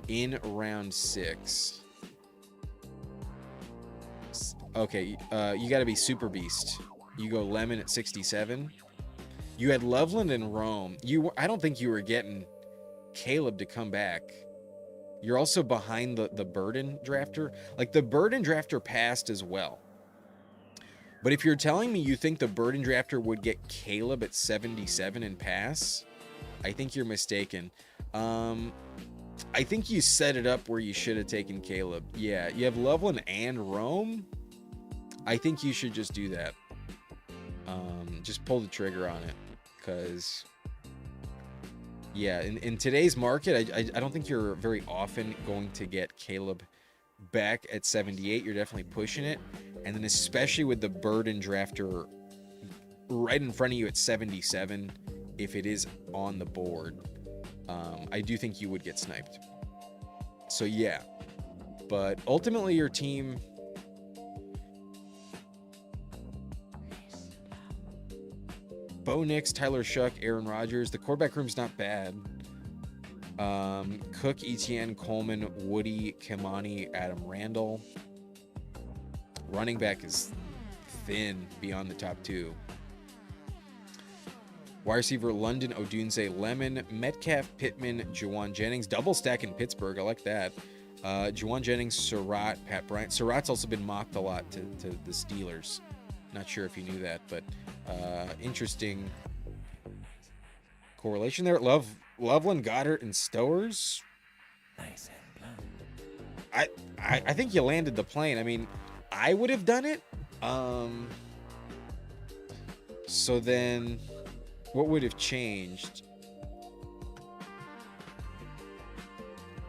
in round 6? Okay, you got to be super beast. You go Lemon at 67. You had Loveland and Rome. I don't think you were getting Caleb to come back. You're also behind the Burden drafter. Like, the Burden drafter passed as well. But if you're telling me you think the Burden drafter would get Caleb at 77 and pass, I think you're mistaken. I think you set it up where you should have taken Caleb. Yeah, you have Loveland and Rome. I think you should just do that. Just pull the trigger on it. Because, yeah, in today's market, I don't think you're very often going to get Caleb back at 78. You're definitely pushing it. And then especially with the Burden drafter right in front of you at 77, if it is on the board, I do think you would get sniped. So, yeah. But ultimately, your team... Bo Nix, Tyler Shuck, Aaron Rodgers. The quarterback room's not bad. Cook, Etienne, Coleman, Woody, Kimani, Adam Randall. Running back is thin beyond the top 2. Wide receiver, London, Odunze, Lemon, Metcalf, Pittman, Juwan Jennings. Double stack in Pittsburgh. I like that. Juwan Jennings, Surratt, Pat Bryant. Surratt's also been mocked a lot to the Steelers. Not sure if you knew that, but interesting correlation there. Loveland, Goddard, and Stowers. Nice and blunt. I think you landed the plane. I mean, I would have done it. So then, what would have changed?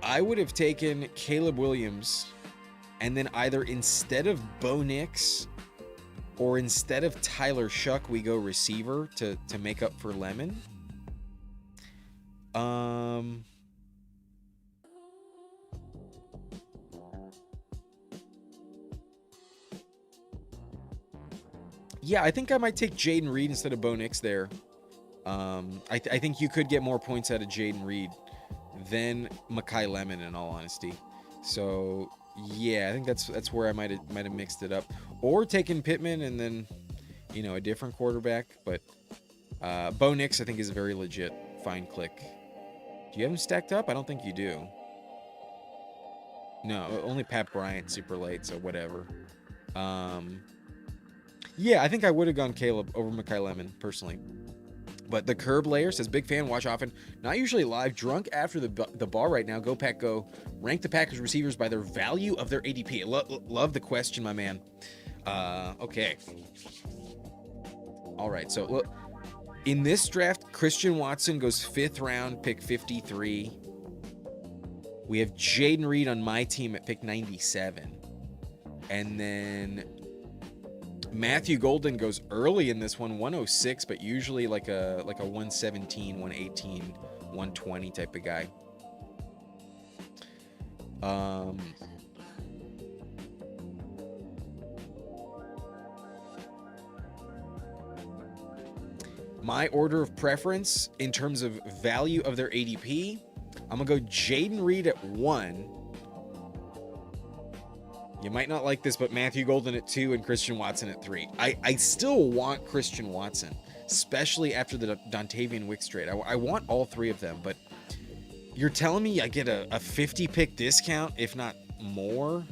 I would have taken Caleb Williams, and then either instead of Bo Nix or instead of Tyler Shuck, we go receiver to make up for Lemon. Yeah, I think I might take Jaden Reed instead of Bo Nix there. I think you could get more points out of Jaden Reed than Mekhi Lemon, in all honesty. So yeah, I think that's where I might have mixed it up, or taken Pittman and then a different quarterback. But Bo Nix I think is a very legit fine click. Do you have him stacked up? I don't think you do. No, only Pat Bryant super late, so whatever. Yeah, I think I would have gone Caleb over Mekhi Lemon personally. But the Curb Layer says, big fan, watch often. Not usually live, drunk after the bar right now. Go Pack Go. Rank the Packers receivers by their value of their ADP. Love the question, my man. Okay. All right, so look, in this draft, Christian Watson goes 5th round, pick 53. We have Jaden Reed on my team at pick 97. And then Matthew Golden goes early in this one, 106, but usually like a 117, 118, 120 type of guy. My order of preference in terms of value of their ADP, I'm gonna go Jaden Reed at 1. You might not like this, but Matthew Golden at 2 and Christian Watson at 3. I still want Christian Watson, especially after the Dontavian Wicks trade. I want all 3 of them, but you're telling me I get a 50 pick discount, if not more,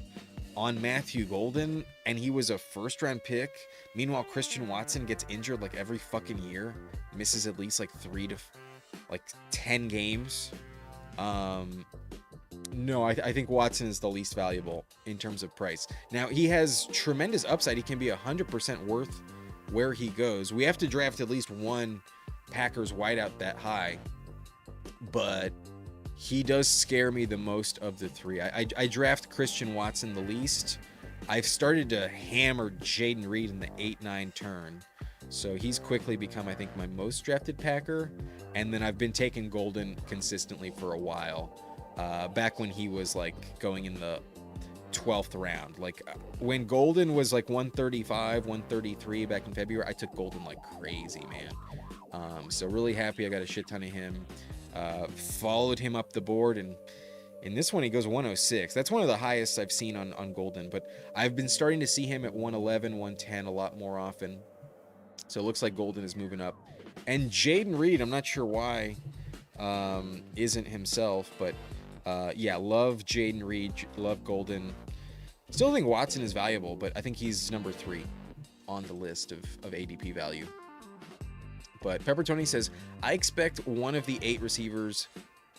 on Matthew Golden, and he was a 1st round pick. Meanwhile, Christian Watson gets injured like every fucking year, misses at least like 3 to 10 games. No, I think Watson is the least valuable in terms of price. Now, he has tremendous upside. He can be 100% worth where he goes. We have to draft at least one Packers wideout that high, but he does scare me the most of the 3. I draft Christian Watson the least. I've started to hammer Jaden Reed in the 8-9 turn, so he's quickly become, I think, my most drafted Packer. And then I've been taking Golden consistently for a while. Back when he was like going in the 12th round, like when Golden was like 135, 133 back in February, I took Golden like crazy, man. So really happy I got a shit ton of him. Followed him up the board, and in this one he goes 106. That's one of the highest I've seen on Golden, but I've been starting to see him at 111, 110 a lot more often. So it looks like Golden is moving up. And Jaden Reed, I'm not sure why isn't himself, but yeah, love Jaden Reed, love Golden. Still think Watson is valuable, but I think he's number 3 on the list of ADP value. But Pepper Tony says, I expect one of the 8 receivers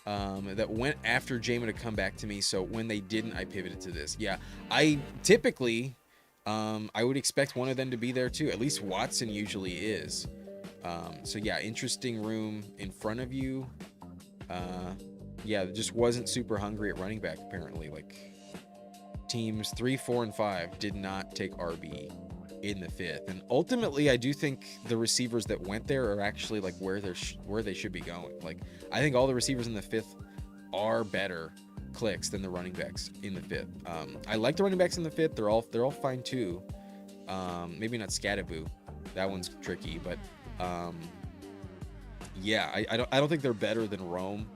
that went after Jamin to come back to me, so when they didn't, I pivoted to this. Yeah, I typically, I would expect one of them to be there too. At least Watson usually is. So yeah, interesting room in front of you. Yeah, just wasn't super hungry at running back, apparently. Like, teams 3, 4, and 5 did not take RB in the 5th. And ultimately, I do think the receivers that went there are actually like where they should be going. Like, I think all the receivers in the 5th are better clicks than the running backs in the 5th. I like the running backs in the 5th. They're all fine too. Maybe not Scattaboo. That one's tricky, but yeah, I don't think they're better than Rome.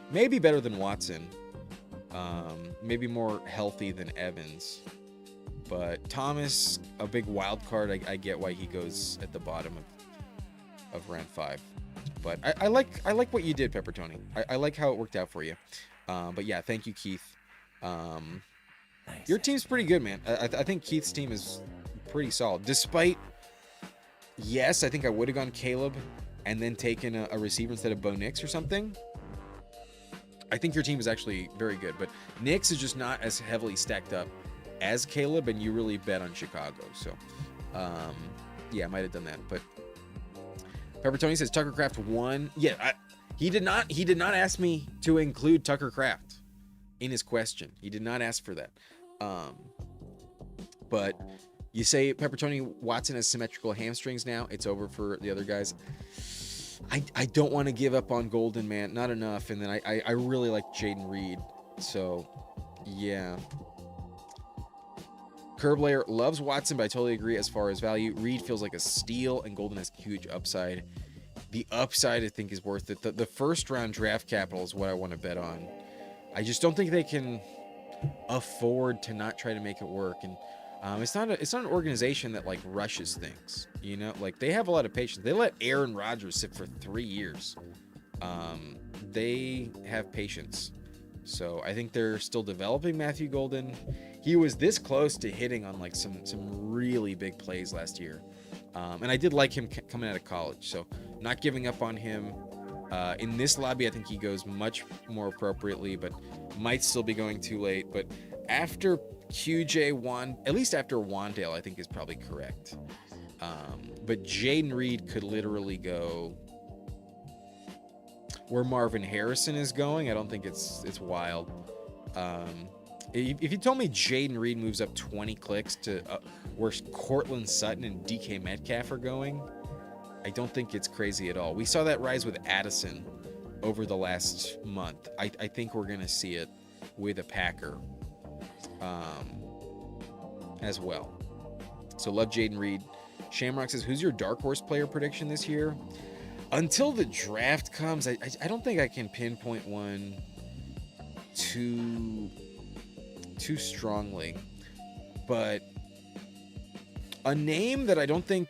Maybe better than Watson. Maybe more healthy than Evans. But Thomas, a big wild card. I get why he goes at the bottom of round 5. But I like what you did, Pepper Tony. I like how it worked out for you. But yeah, thank you, Keith, Nice Your and team's pretty good, man. I think Keith's team is pretty solid. Despite, yes, I think I would have gone Caleb and then taken a receiver instead of Bo Nix or something. I think your team is actually very good, but Nix is just not as heavily stacked up as Caleb, and you really bet on Chicago. So, um, yeah, I might have done that. But Pepper Tony says Tucker Craft won. Yeah, he did not. He did not ask me to include Tucker Craft in his question. He did not ask for that. But you say Pepper Tony Watson has symmetrical hamstrings now. It's over for the other guys. I don't want to give up on Golden, man. Not enough. And then I really like Jaden Reed. So, yeah. Curblayer loves Watson, but I totally agree as far as value. Reed feels like a steal, and Golden has huge upside. The upside, I think, is worth it. The first round draft capital is what I want to bet on. I just don't think they can afford to not try to make it work. And it's not an organization that like rushes things. You know, like they have a lot of patience. They let Aaron Rodgers sit for 3 years. They have patience. So I think they're still developing Matthew Golden. He was this close to hitting on like some really big plays last year. And I did like him coming out of college. So not giving up on him. In this lobby, I think he goes much more appropriately, but might still be going too late. But after QJ at least after Wandale, I think is probably correct. But Jaden Reed could literally go where Marvin Harrison is going. I don't think it's wild. If you told me Jaden Reed moves up 20 clicks to where Cortland Sutton and DK Metcalf are going, I don't think it's crazy at all. We saw that rise with Addison over the last month. I think we're going to see it with a Packer as well. So love Jaden Reed. Shamrock says, who's your dark horse player prediction this year? Until the draft comes, I don't think I can pinpoint one too strongly. But a name that I don't think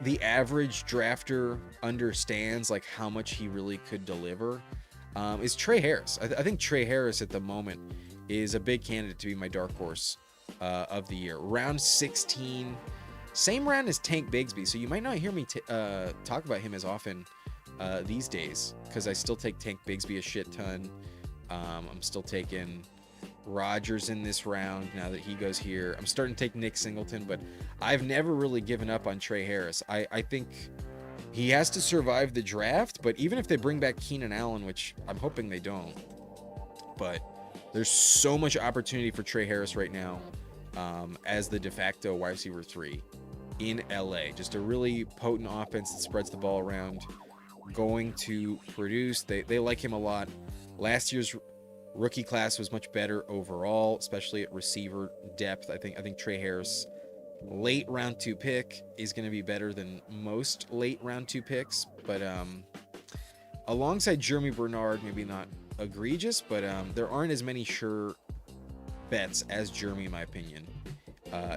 the average drafter understands like how much he really could deliver is Trey Harris. I think Trey Harris at the moment is a big candidate to be my dark horse of the year. Round 16, same round as Tank Bigsby, so you might not hear me talk about him as often these days because I still take Tank Bigsby a shit ton. I'm still taking Rodgers in this round now that he goes here. I'm starting to take Nick Singleton, but I've never really given up on Trey Harris. I think he has to survive the draft, but even if they bring back Keenan Allen, which I'm hoping they don't, but there's so much opportunity for Trey Harris right now as the de facto wide receiver 3 in LA. Just a really potent offense that spreads the ball around, going to produce. They like him a lot. Last year's rookie class was much better overall, especially at receiver depth. I think Trey Harris, late round 2 pick, is going to be better than most late round 2 picks. But alongside Jeremy Bernard, maybe not egregious, but there aren't as many sure bets as Jeremy, in my opinion,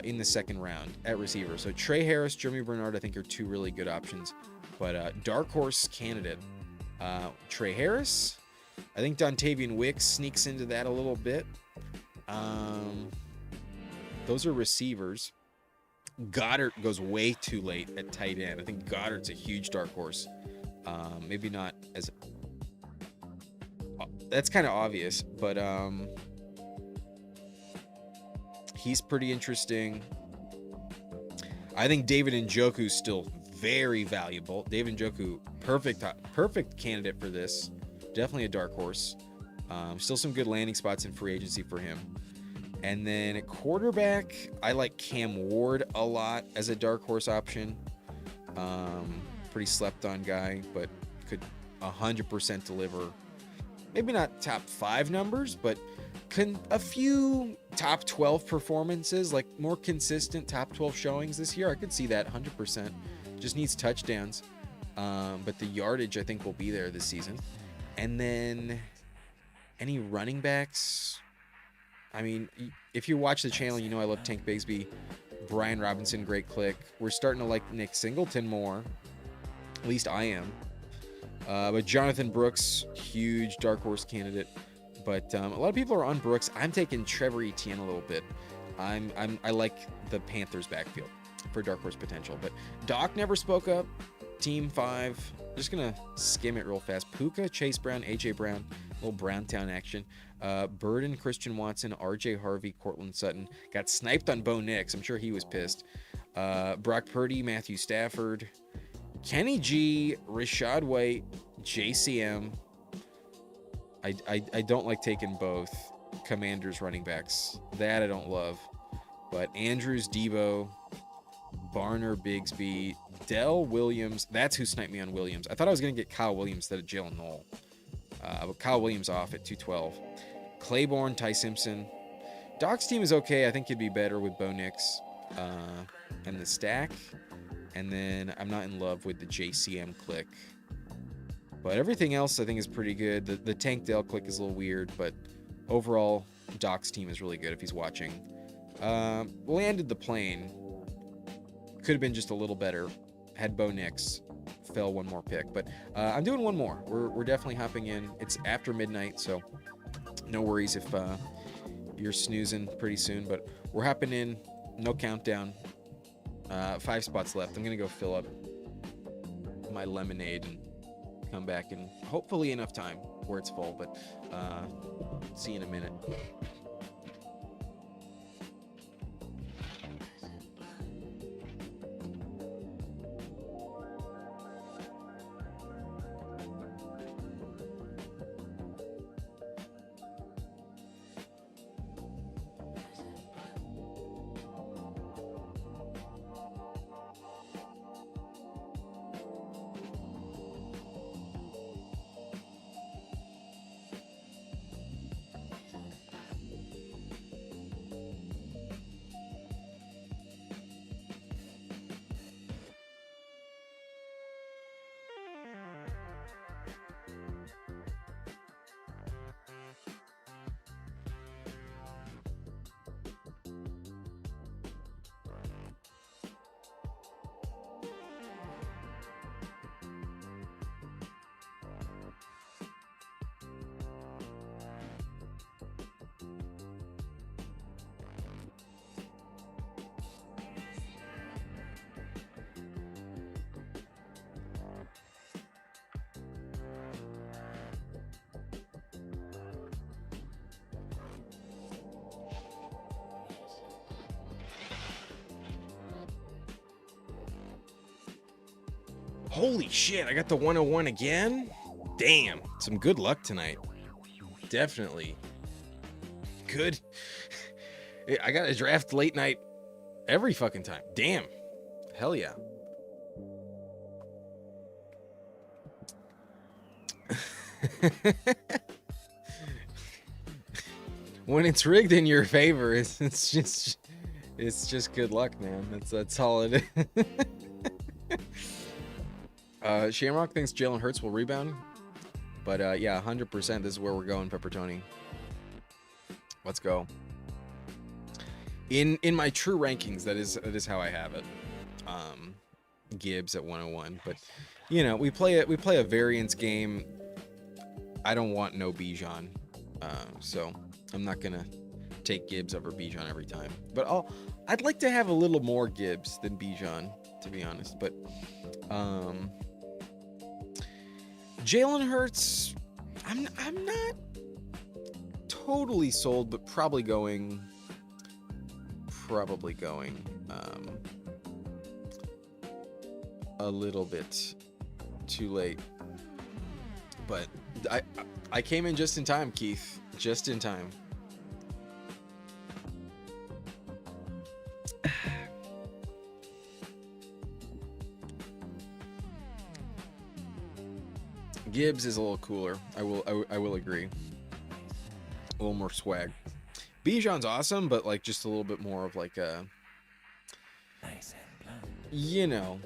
in the second round at receiver. So Trey Harris, Jeremy Bernard, I think are 2 really good options. But dark horse candidate, Trey Harris. I think Dontavian Wicks sneaks into that a little bit. Those are receivers. Goddard goes way too late at tight end. I think Goddard's a huge dark horse. Maybe not as... That's kind of obvious, but he's pretty interesting. I think David Njoku's still very valuable. David Njoku, perfect candidate for this. Definitely a dark horse. Still some good landing spots in free agency for him. And then at quarterback, I like Cam Ward a lot as a dark horse option. Pretty slept on guy, but could 100% deliver. Maybe not top 5 numbers, but a few top 12 performances, like more consistent top 12 showings this year. I could see that 100%. Just needs touchdowns. But the yardage, I think, will be there this season. And then any running backs? I mean, if you watch the channel, you know I love Tank Bigsby. Brian Robinson, great click. We're starting to like Nick Singleton more. At least I am. But Jonathan Brooks, huge dark horse candidate. But a lot of people are on Brooks. I'm taking Trevor Etienne a little bit. I like the Panthers backfield for dark horse potential. But Doc never spoke up. Team 5. Just gonna skim it real fast. Puka, Chase Brown, AJ Brown, little Browntown action. Burden, Christian Watson, RJ Harvey, Cortland Sutton. Got sniped on Bo Nix. I'm sure he was pissed. Brock Purdy, Matthew Stafford, Kenny G, Rashad White, JCM. I don't like taking both Commanders running backs. That I don't love. But Andrews, Debo, Barner, Bigsby, Dell Williams. That's who sniped me on Williams. I thought I was going to get Kyle Williams instead of Jalen Knoll. But Kyle Williams off at 212. Claiborne, Ty Simpson. Doc's team is okay. I think he'd be better with Bo Nix and the stack. And then I'm not in love with the JCM click. But everything else I think is pretty good. The Tank Dell click is a little weird, but overall, Doc's team is really good if he's watching. Landed the plane. Could have been just a little better. Had Bo Nix. Fell one more pick. But I'm doing one more. We're definitely hopping in. It's after midnight, so no worries if you're snoozing pretty soon. But we're hopping in. No countdown. 5 spots left. I'm going to go fill up my lemonade and come back in hopefully enough time where it's full. But see you in a minute. Holy shit, I got the 101 again? Damn, some good luck tonight. Definitely. Good. I got a draft late night every fucking time. Damn. Hell yeah. When it's rigged in your favor, it's just good luck, man. That's all it is. Shamrock thinks Jalen Hurts will rebound, but yeah, 100%. This is where we're going, Peppertoni. Let's go. In my true rankings, that is how I have it. Gibbs at 101, but you know, we play a variance game. I don't want no Bijan, so I'm not gonna take Gibbs over Bijan every time. But I'd like to have a little more Gibbs than Bijan, to be honest. But Jalen Hurts, I'm not totally sold, but probably going a little bit too late. But I came in just in time, Keith. Just in time. Gibbs is a little cooler. I will agree. A little more swag. Bijan's awesome, but like just a little bit more of like a, Nice and blunt. you know,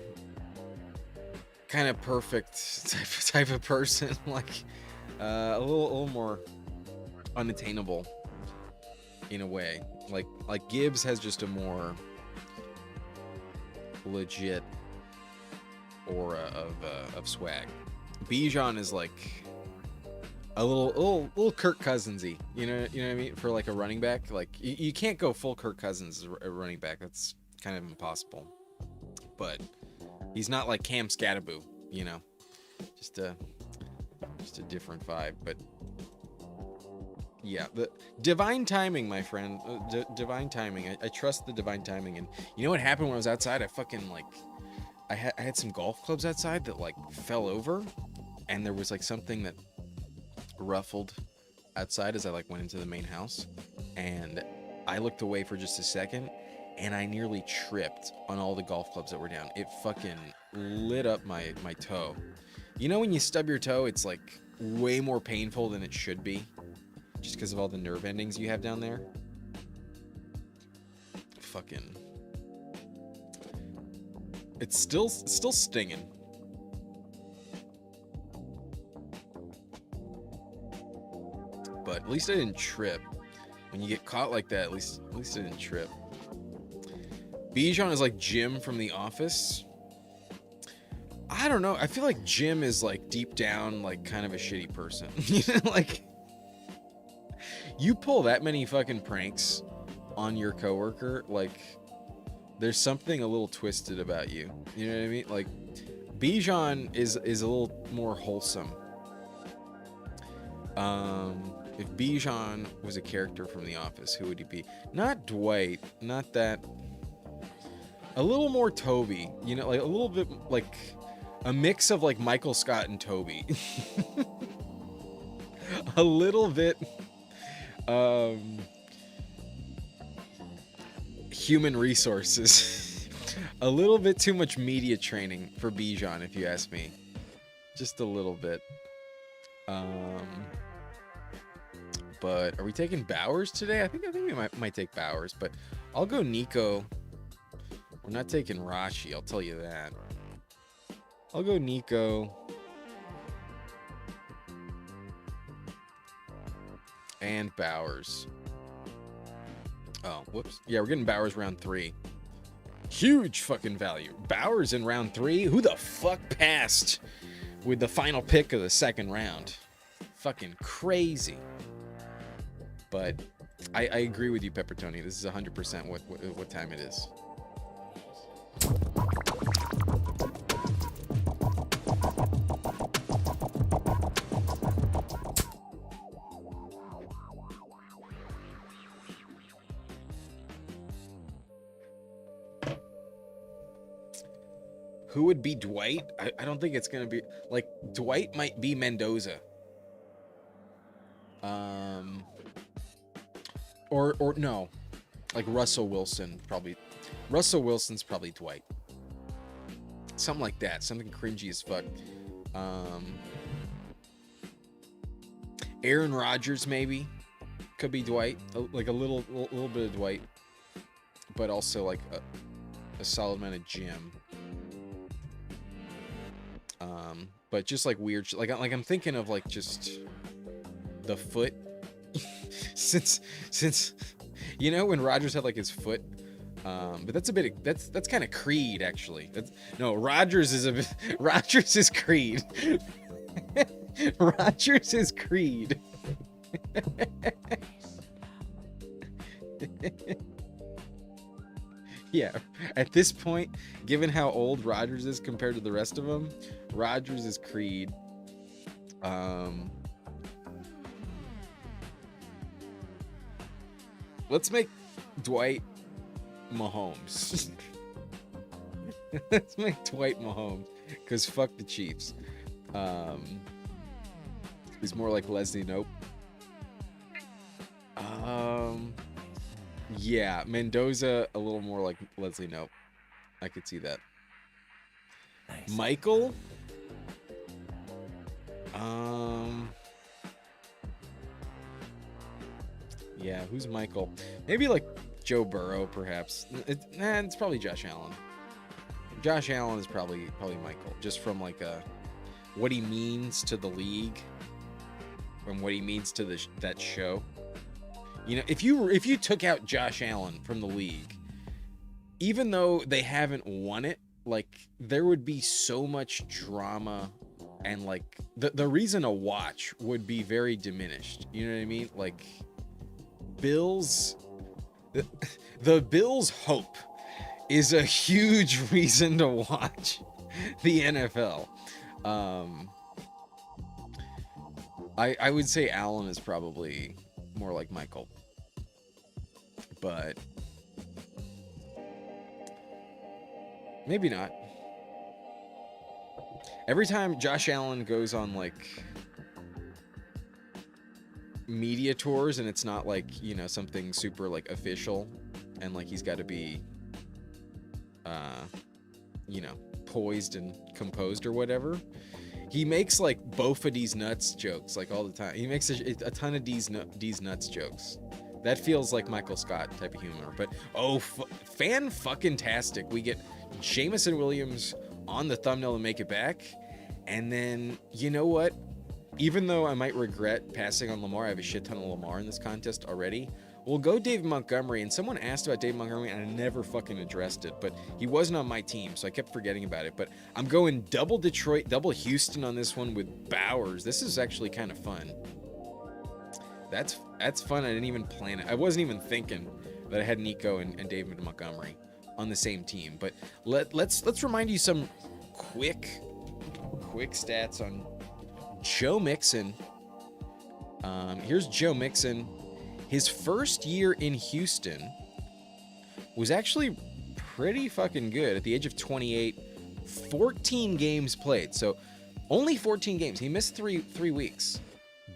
kind of perfect type of person. Like a little more unattainable in a way. Like Gibbs has just a more legit aura of swag. Bijan is like a little Kirk Cousinsy. You know what I mean? For like a running back, like you can't go full Kirk Cousins as a running back. That's kind of impossible. But he's not like Cam Scattaboo, you know. Just a different vibe. But yeah, the divine timing, my friend. Divine timing. I trust the divine timing. And you know what happened when I was outside? I fucking like I had some golf clubs outside that like fell over, and there was like something that ruffled outside as I like went into the main house, and I looked away for just a second, and I nearly tripped on all the golf clubs that were down. It fucking lit up my toe. You know when you stub your toe, it's like way more painful than it should be, just because of all the nerve endings you have down there. Fucking, it's still stinging. But at least I didn't trip. When you get caught like that, at least I didn't trip. Bijan is like Jim from The Office. I don't know. I feel like Jim is like deep down like kind of a shitty person. You know, like you pull that many fucking pranks on your coworker, like there's something a little twisted about you. You know what I mean? Like Bijan is a little more wholesome. If Bijan was a character from The Office, who would he be? Not Dwight, not that. A little more Toby, you know, like a little bit like a mix of like Michael Scott and Toby. A little bit human resources. A little bit too much media training for Bijan, if you ask me. Just a little bit. But are we taking Bowers today? I think we might take Bowers, but I'll go Nico. We're not taking Rashi, I'll tell you that. I'll go Nico. And Bowers. Oh, whoops. Yeah, we're getting Bowers round 3. Huge fucking value. Bowers in round 3? Who the fuck passed with the final pick of the second round? Fucking crazy. But I agree with you, Pepper Tony. This is 100% what time it is. Who would be Dwight? I don't think it's gonna be like Dwight might be Mendoza. Or no, like Russell Wilson probably. Russell Wilson's probably Dwight. Something like that. Something cringy as fuck. Aaron Rodgers maybe could be Dwight. Like a little bit of Dwight, but also like a solid amount of Jim. But just like weird, like I'm thinking of like just the foot. since you know when Rodgers had like his foot, but that's a bit that's kind of Creed actually. Rodgers is Creed. Rodgers is Creed. Yeah, at this point, given how old Rodgers is compared to the rest of them, Rodgers is Creed. Let's make Dwight Mahomes. Let's make Dwight Mahomes, because fuck the Chiefs. He's more like Leslie Nope. Yeah, Mendoza a little more like Leslie Nope. I could see that. Nice. Michael? Yeah, who's Michael? Maybe like Joe Burrow, perhaps. It's probably Josh Allen. Josh Allen is probably Michael, just from like what he means to the league, from what he means to that show. You know, if you took out Josh Allen from the league, even though they haven't won it, like there would be so much drama and like the reason to watch would be very diminished. You know what I mean? Like Bills, the Bills' hope is a huge reason to watch the NFL. Um, I would say Allen is probably more like Michael, but maybe not. Every time Josh Allen goes on like media tours and it's not like, you know, something super like official and like he's got to be you know, poised and composed or whatever, he makes like both of these nuts jokes like all the time. He makes a ton of these nuts jokes. That feels like Michael Scott type of humor. But fan fucking tastic. We get Jamison Williams on the thumbnail to make it back, and then you know what? Even though I might regret passing on Lamar, I have a shit ton of Lamar in this contest already. We'll go David Montgomery, and someone asked about David Montgomery, and I never fucking addressed it, but he wasn't on my team, so I kept forgetting about it. But I'm going double Detroit, double Houston on this one with Bowers. This is actually kind of fun. That's fun. I didn't even plan it. I wasn't even thinking that I had Nico and David Montgomery on the same team. But let's remind you some quick stats on Joe Mixon. Here's Joe Mixon. His first year in Houston was actually pretty fucking good. At the age of 28, 14 games played. So only 14 games. He missed three weeks.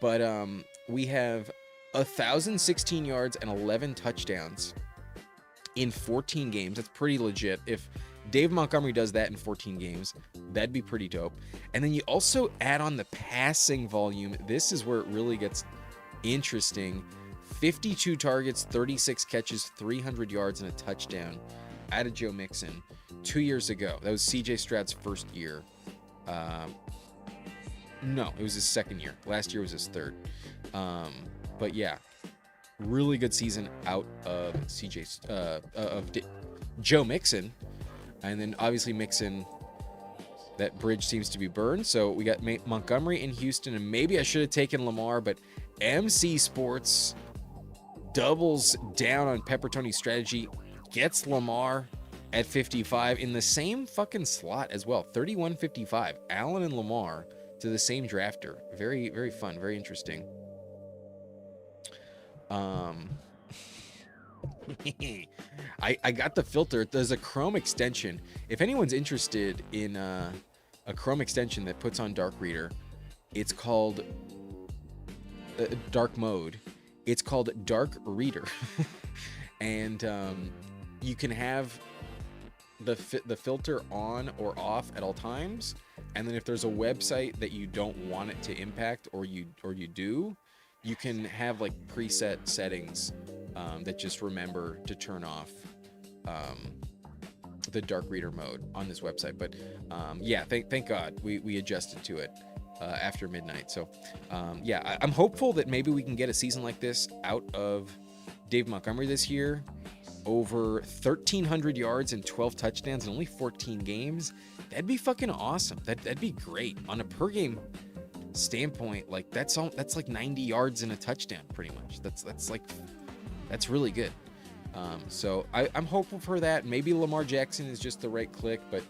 But we have 1,016 yards and 11 touchdowns in 14 games. That's pretty legit. If Dave Montgomery does that in 14 games, that'd be pretty dope. And then you also add on the passing volume. This is where it really gets interesting. 52 targets, 36 catches, 300 yards, and a touchdown out of Joe Mixon 2 years ago. That was CJ Stroud's first year. No, it was his second year. Last year was his third. But yeah, really good season out of Joe Mixon. And then obviously Mixon, that bridge seems to be burned. So we got Montgomery in Houston, and maybe I should have taken Lamar, but MC Sports doubles down on Peppertoni's strategy, gets Lamar at 55 in the same fucking slot as well. 31-55. Allen and Lamar to the same drafter. Very, very fun. Very interesting. I got the filter. There's a Chrome extension. If anyone's interested in a Chrome extension that puts on Dark Reader, it's called Dark Mode. It's called Dark Reader. And you can have the filter on or off at all times. And then if there's a website that you don't want it to impact, or you do, you can have like preset settings that just remember to turn off the Dark Reader mode on this website. But yeah, thank God we adjusted to it after midnight. So yeah, I'm hopeful that maybe we can get a season like this out of Dave Montgomery this year. Over 1,300 yards and 12 touchdowns in only 14 games. That'd be fucking awesome. That'd be great on a per game standpoint. Like that's like 90 yards and a touchdown, pretty much. That's really good. So I'm hopeful for that. Maybe Lamar Jackson is just the right click, but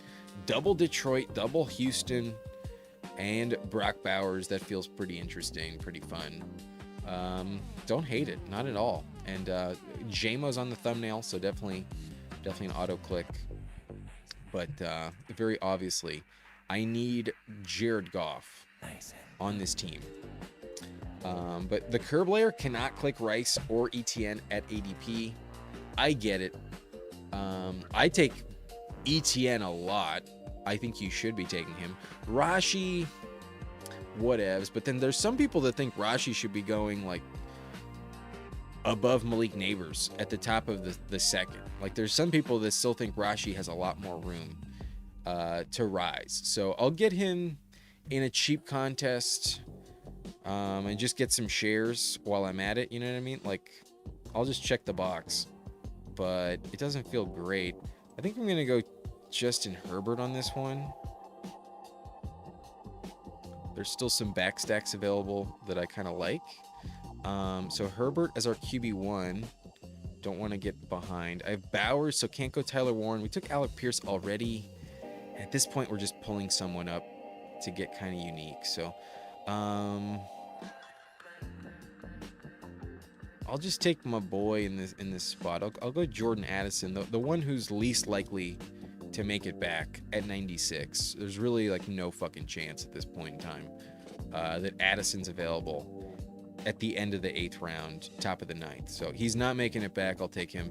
double Detroit, double Houston, and Brock Bowers. That feels pretty interesting, pretty fun. Don't hate it, not at all. And JMO's on the thumbnail, so definitely an auto click. But very obviously, I need Jared Goff on this team. But the curb layer cannot click Rice or ETN at ADP. I get it. I take ETN a lot. I think you should be taking him. Rashi, whatevs. But then there's some people that think Rashi should be going like above Malik Neighbors at the top of the second. Like there's some people that still think Rashi has a lot more room to rise. So I'll get him in a cheap contest and just get some shares while I'm at it. You know what I mean? Like I'll just check the box, but it doesn't feel great. I think I'm going to go Justin Herbert on this one. There's still some back stacks available that I kind of like. So Herbert as our QB1. Don't want to get behind. I have Bowers, so can't go Tyler Warren. We took Alec Pierce already. At this point, we're just pulling someone up to get kind of unique. So I'll just take my boy in this spot. I'll go Jordan Addison, the one who's least likely to make it back at 96. There's really like no fucking chance at this point in time that Addison's available at the end of the 8th round, top of the 9th. So he's not making it back. I'll take him.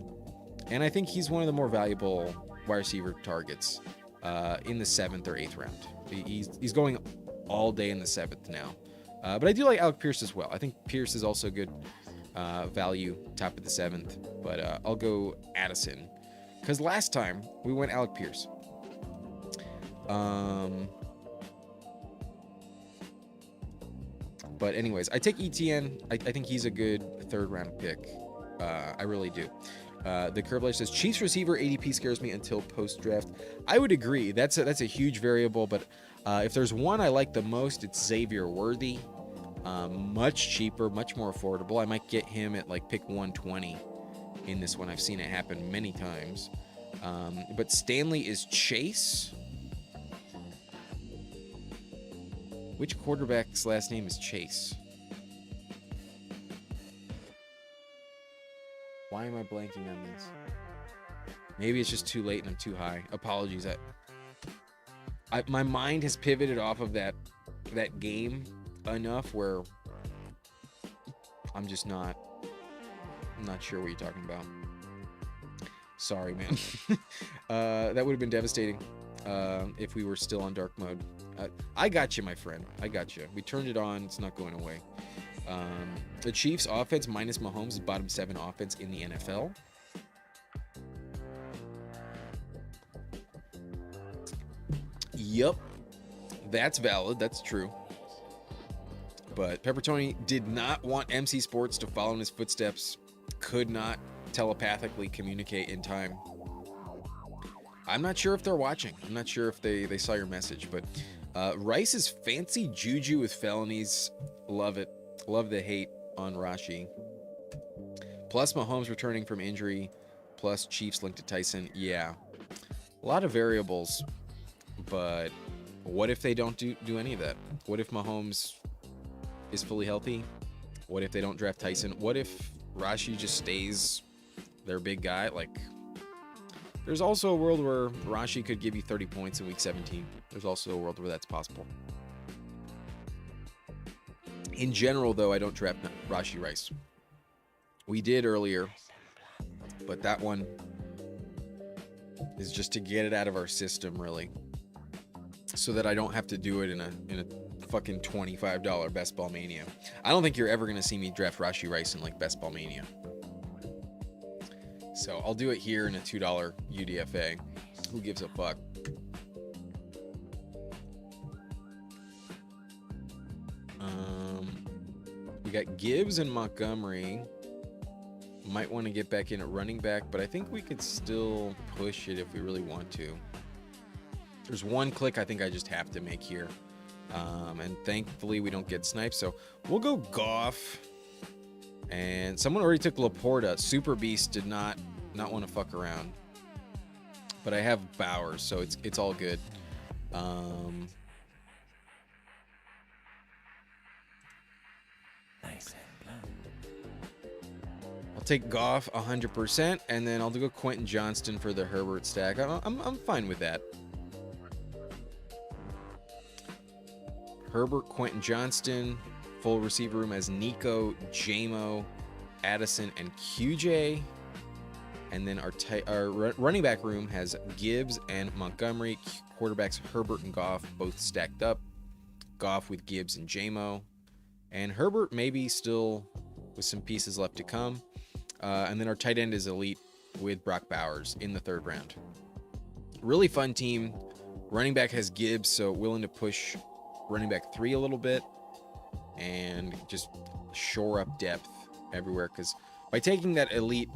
And I think he's one of the more valuable wide receiver targets in the 7th or 8th round. He's going all day in the 7th now. But I do like Alec Pierce as well. I think Pierce is also good value, top of the 7th. But I'll go Addison. Because last time we went Alec Pierce. But anyways, I take ETN. I think he's a good 3rd round pick. I really do. The Curve says Chiefs receiver ADP scares me until post draft. I would agree. That's a huge variable. But if there's one I like the most, it's Xavier Worthy. Much cheaper, much more affordable. I might get him at like pick 120 in this one. I've seen it happen many times. But Stanley is Chase. Which quarterback's last name is Chase? Why am I blanking on this? Maybe it's just too late and I'm too high. Apologies. My mind has pivoted off of that game enough where I'm just not sure what you're talking about. Sorry, man. That would have been devastating if we were still on dark mode. I got you, my friend. I got you. We turned it on. It's not going away. The Chiefs offense minus Mahomes is bottom 7 offense in the NFL. Yep. That's valid. That's true. But Peppertoni did not want MC Sports to follow in his footsteps. Could not telepathically communicate in time. I'm not sure if they're watching. I'm not sure if they saw your message. But Rice's fancy juju with felonies. Love it. Love the hate on Rashi. Plus Mahomes returning from injury. Plus Chiefs linked to Tyson. Yeah. A lot of variables. But what if they don't do any of that? What if Mahomes is fully healthy? What if they don't draft Tyson? What if Rashi just stays their big guy? Like, there's also a world where Rashi could give you 30 points in week 17. There's also a world where that's possible. In general, though, I don't draft Rashi Rice. We did earlier, but that one is just to get it out of our system, really, so that I don't have to do it in a fucking $25 Best Ball Mania. I don't think you're ever going to see me draft Rashi Rice in like Best Ball Mania. So I'll do it here in a $2 UDFA. Who gives a fuck? We got Gibbs and Montgomery. Might want to get back in at running back, but I think we could still push it if we really want to. There's one click I think I just have to make here. And thankfully we don't get sniped, so we'll go Goff. And someone already took Laporta. Super Beast did not want to fuck around. But I have Bowers, so it's all good. Nice. I'll take Goff 100%, and then I'll go Quentin Johnston for the Herbert stack. I'm fine with that. Herbert, Quentin Johnston, full receiver room as Nico, JMO, Addison, and QJ. And then our running back room has Gibbs and Montgomery. Quarterbacks Herbert and Goff both stacked up. Goff with Gibbs and JMO. And Herbert maybe still with some pieces left to come. And then our tight end is elite with Brock Bowers in the 3rd round. Really fun team. Running back has Gibbs, so willing to push running back 3 a little bit and just shore up depth everywhere, because by taking that elite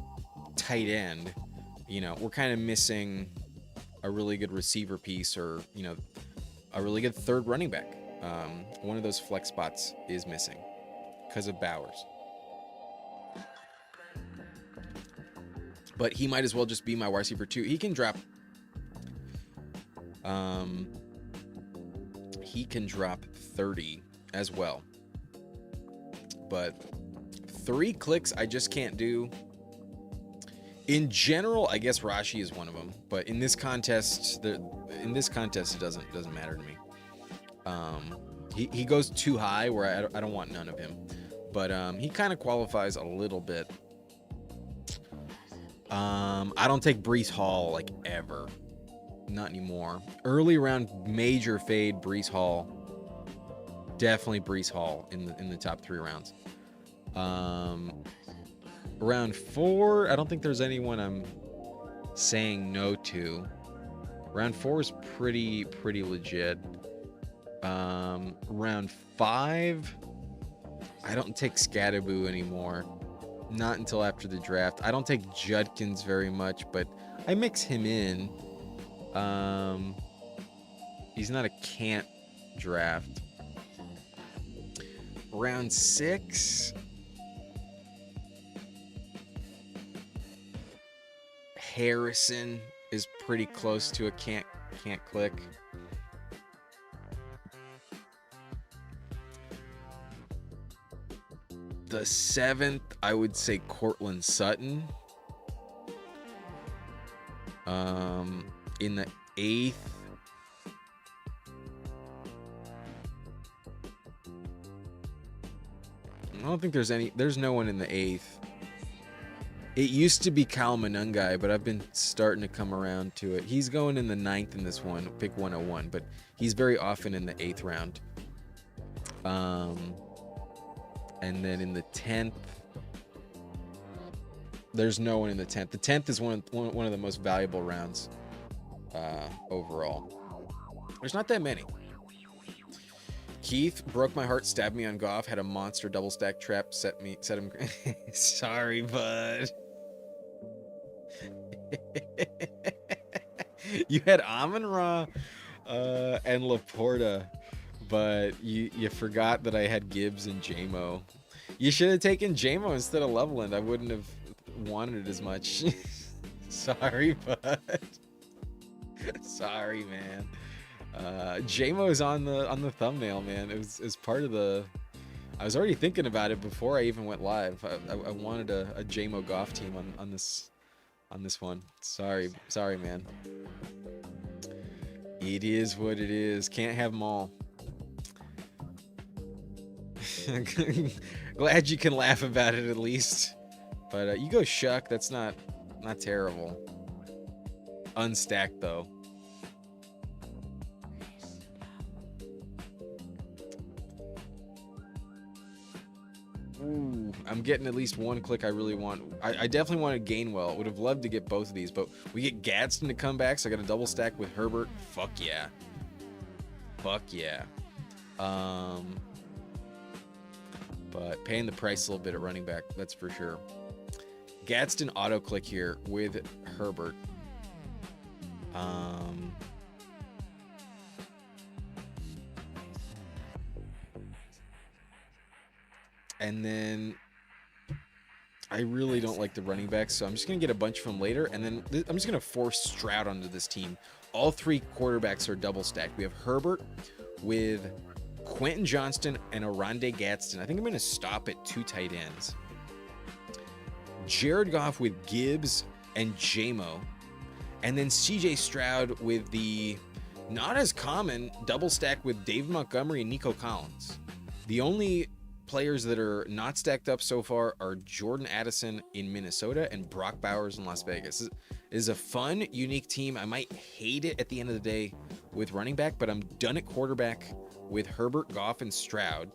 tight end, we're kind of missing a really good receiver piece, or a really good 3rd running back. One of those flex spots is missing because of Bowers. But he might as well just be my wide receiver too. He can drop. He can drop 30 as well. But 3 clicks I just can't do. In general, I guess Rashi is one of them. But in this contest, it doesn't matter to me. He goes too high where I don't want none of him. But he kind of qualifies a little bit. I don't take Breece Hall like ever. Not anymore. Early round major fade Breece Hall. Definitely Breece Hall in the top 3 rounds. Round 4, I don't think there's anyone I'm saying no to. Round 4 is pretty legit. Round 5, I don't take Scatterboo anymore. Not until after the draft. I don't take Judkins very much, but I mix him in. He's not a can't draft. Round 6, Harrison is pretty close to a can't click. The 7th, I would say Cortland Sutton. In the 8th, I don't think there's no one in the 8th. It used to be Kyle Manungai, but I've been starting to come around to it. He's going in the 9th in this one, pick 101, but he's very often in the 8th round. And then in the 10th, there's no one in the 10th. The 10th is one of the most valuable rounds overall. There's not that many. Keith broke my heart, stabbed me on Goff, had a monster double stack trap, set him. Sorry, bud. You had Amon-Ra and Laporta, but you forgot that I had Gibbs and JMO. You should have taken JMO instead of Loveland. I wouldn't have wanted it as much. Sorry, bud. Sorry, man. JMO is on the thumbnail, man. It was part of the. I was already thinking about it before I even went live. I wanted a JMO Goff team on this one. Sorry, man. It is what it is. Can't have them all. Glad you can laugh about it at least. But you go Shuck. That's not terrible. Unstacked though. Ooh, I'm getting at least one click I really want. I definitely wanted Gainwell. Would have loved to get both of these, but we get Gadsden to come back, so I got a double stack with Herbert. Fuck yeah. Fuck yeah. But paying the price a little bit at running back, that's for sure. Gadsden auto click here with Herbert. And then I really don't like the running backs, so I'm just going to get a bunch of them later, and then I'm just going to force Stroud onto this team. All 3 quarterbacks are double stacked. We have Herbert with Quentin Johnston and Oronde Gadsden. I think I'm going to stop at 2 tight ends. Jared Goff with Gibbs and JMO. And then CJ Stroud with the not as common double stack with David Montgomery and Nico Collins. The only players that are not stacked up so far are Jordan Addison in Minnesota and Brock Bowers in Las Vegas. It is a fun, unique team. I might hate it at the end of the day with running back, but I'm done at quarterback with Herbert, Goff, and Stroud.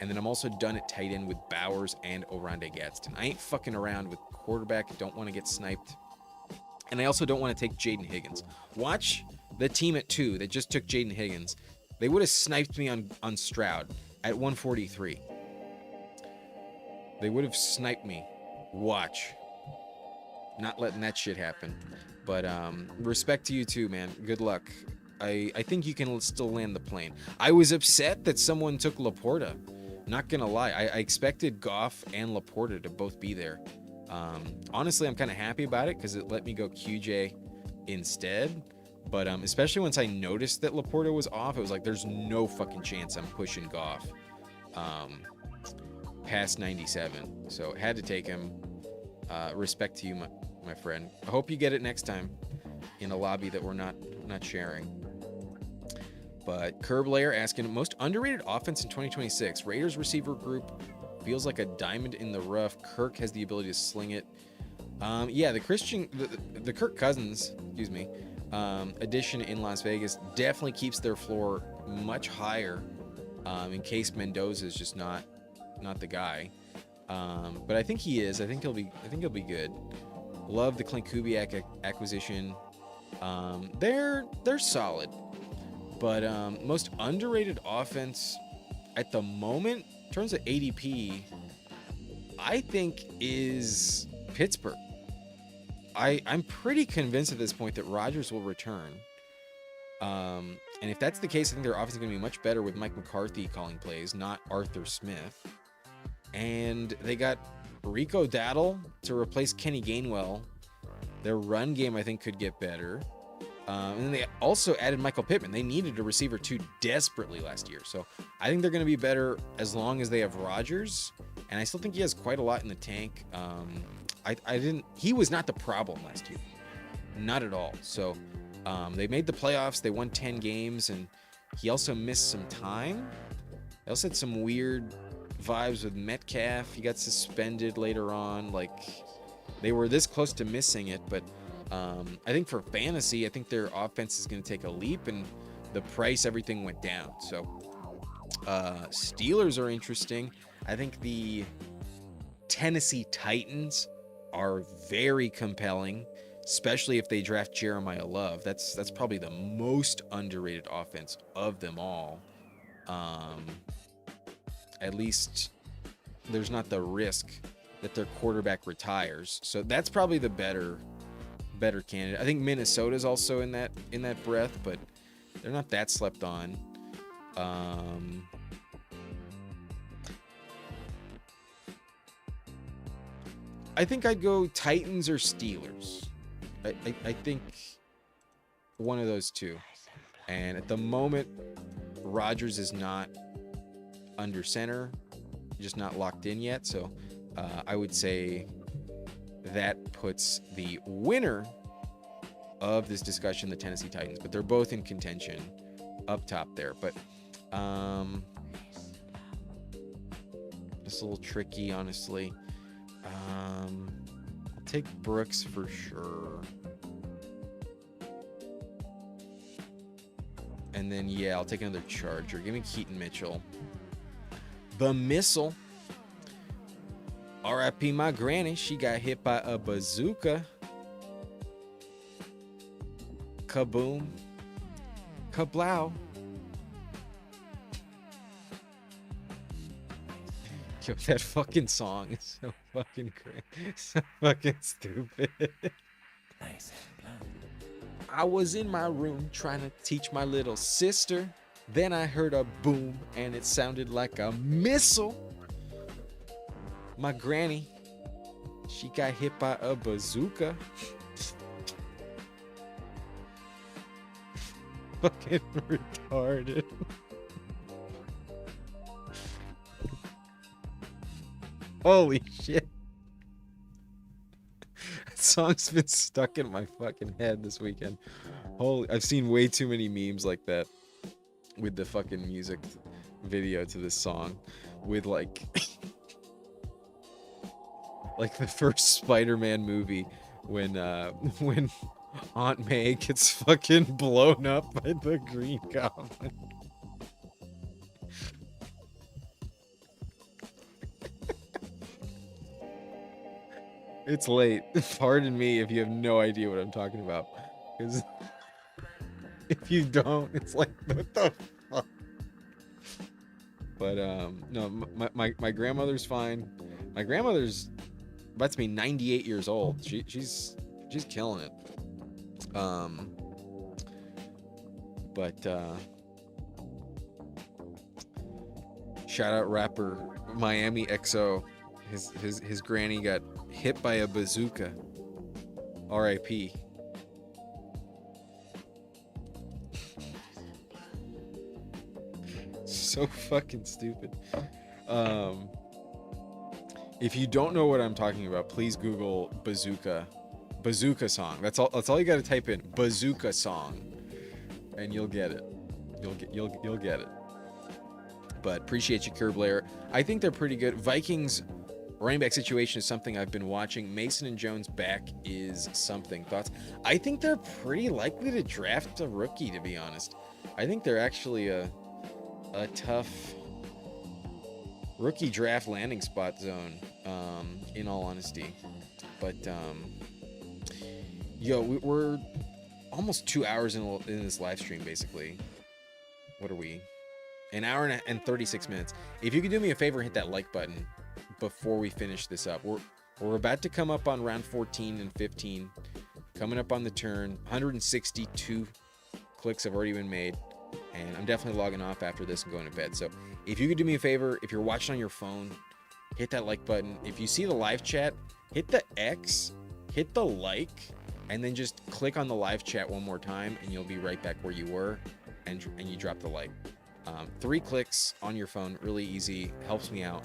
And then I'm also done at tight end with Bowers and Oronde Gadsden. I ain't fucking around with quarterback. I don't want to get sniped. And I also don't want to take Jaden Higgins. Watch the team at 2 that just took Jaden Higgins. They would have sniped me on Stroud at 143. They would have sniped me. Watch. Not letting that shit happen. But respect to you too, man. Good luck. I think you can still land the plane. I was upset that someone took Laporta. Not gonna lie, I expected Goff and Laporta to both be there. Honestly, I'm kind of happy about it because it let me go QJ instead. But especially once I noticed that Laporta was off, it was like there's no fucking chance I'm pushing Goff past 97. So had to take him. Respect to you, my friend. I hope you get it next time in a lobby that we're not sharing. But Curb Layer asking, most underrated offense in 2026. Raiders receiver group feels like a diamond in the rough. Kirk has the ability to sling it. Yeah, the Kirk Cousins, excuse me, addition in Las Vegas definitely keeps their floor much higher. In case Mendoza is just not the guy. But I think he is. I think he'll be good. Love the Clint Kubiak acquisition. They're solid. But most underrated offense at the moment, in terms of ADP, I think is Pittsburgh. I'm pretty convinced at this point that Rodgers will return. And if that's the case, I think their offense is going to be much better with Mike McCarthy calling plays, not Arthur Smith. And they got Rico Dowdle to replace Kenny Gainwell. Their run game, I think, could get better. And then they also added Michael Pittman. They needed a receiver too desperately last year. So I think they're going to be better as long as they have Rodgers. And I still think he has quite a lot in the tank. He was not the problem last year. Not at all. So they made the playoffs. They won 10 games. And he also missed some time. They also had some weird vibes with Metcalf. He got suspended later on. Like, they were this close to missing it, but I think for fantasy, I think their offense is going to take a leap, and the price, everything went down. So Steelers are interesting. I think the Tennessee Titans are very compelling, especially if they draft Jeremiah Love. That's probably the most underrated offense of them all. At least there's not the risk that their quarterback retires. So that's probably the better candidate. I think Minnesota's also in that breath, but they're not that slept on. I think I'd go Titans or Steelers. I think one of those two. And at the moment, Rodgers is not under center, just not locked in yet. So I would say that puts the winner of this discussion, the Tennessee Titans, but they're both in contention up top there. But just a little tricky, honestly. I'll take Brooks for sure. And then, yeah, I'll take another Charger. Give me Keaton Mitchell. The Missile. R.I.P. my granny. She got hit by a bazooka. Kaboom. Kablow. Yo, that fucking song is so fucking crazy. So fucking stupid. Nice and blunt. I was in my room trying to teach my little sister. Then I heard a boom and it sounded like a missile. My granny, she got hit by a bazooka. Fucking retarded. Holy shit. That song's been stuck in my fucking head this weekend. I've seen way too many memes like that with the fucking music video to this song with like like the first Spider-Man movie when Aunt May gets fucking blown up by the Green Goblin. It's late. Pardon me if you have no idea what I'm talking about. Because if you don't, it's like, what the fuck? But no, my grandmother's fine. My grandmother's about to be 98 years old. She's killing it. But shout out rapper Miami XO. His granny got hit by a bazooka. R.I.P. So fucking stupid. If you don't know what I'm talking about, please Google bazooka song. That's all you got to type in, bazooka song, and you'll get it. You'll get it. But appreciate you, Kerr Blair. I think they're pretty good. Vikings running back situation is something I've been watching. Mason and Jones back is something. Thoughts? I think they're pretty likely to draft a rookie, to be honest. I think they're actually a tough rookie draft landing spot zone, in all honesty. But we're almost 2 hours in this live stream, basically. What are we? An hour and 36 minutes. If you could do me a favor, hit that like button before we finish this up. We're about to come up on round 14 and 15. Coming up on the turn. 162 clicks have already been made. And I'm definitely logging off after this and going to bed. So if you could do me a favor, if you're watching on your phone, hit that like button. If you see the live chat, hit the X, hit the like, and then just click on the live chat one more time, and you'll be right back where you were, and you drop the like. 3 clicks on your phone, really easy, helps me out.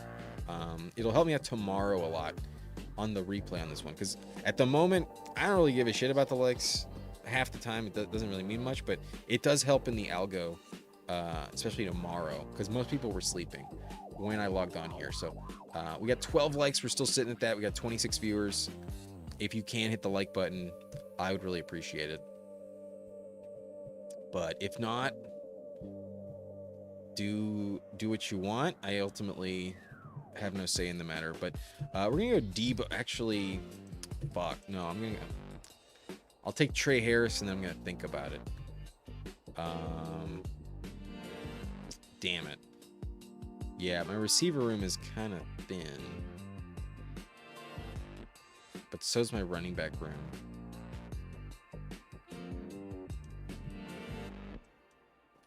It'll help me out tomorrow a lot on the replay on this one, because at the moment, I don't really give a shit about the likes. Half the time, it doesn't really mean much, but it does help in the algo, especially tomorrow, because most people were sleeping when I logged on here. So we got 12 likes. We're still sitting at that. We got 26 viewers. If you can hit the like button, I would really appreciate it. But if not, do what you want. I ultimately have no say in the matter. But we're gonna go Debo. Actually, fuck no. I'll take Trey Harris, and then I'm gonna think about it. Damn it. Yeah, my receiver room is kind of thin, but so's my running back room.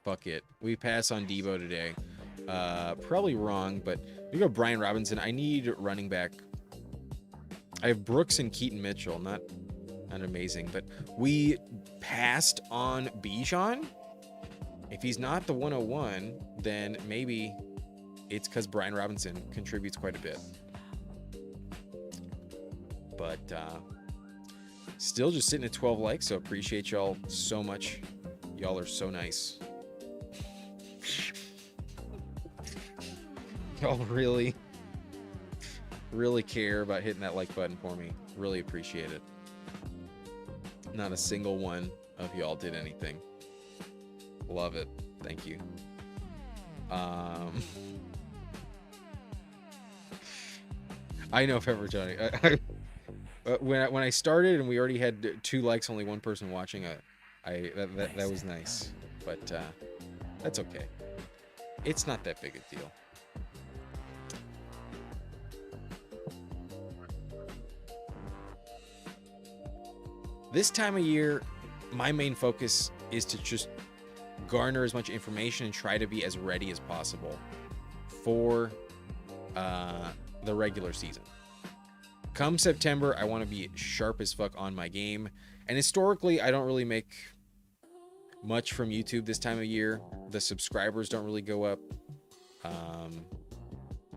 Fuck it. We pass on Debo today. Probably wrong, but we go Brian Robinson. I need running back. I have Brooks and Keaton Mitchell. Not amazing, but we passed on Bijan. If he's not the 101, then maybe it's because Brian Robinson contributes quite a bit. But still just sitting at 12 likes, so appreciate y'all so much. Y'all are so nice. Y'all really care about hitting that like button for me. Really appreciate it. Not a single one of y'all did anything. Love it. Thank you. I know, Pepper Johnny. When I started and we already had 2 likes, only 1 person watching, that was nice. But that's okay. It's not that big a deal. This time of year, my main focus is to just garner as much information and try to be as ready as possible for the regular season. Come September, I want to be sharp as fuck on my game. And historically, I don't really make much from YouTube this time of year. The subscribers don't really go up.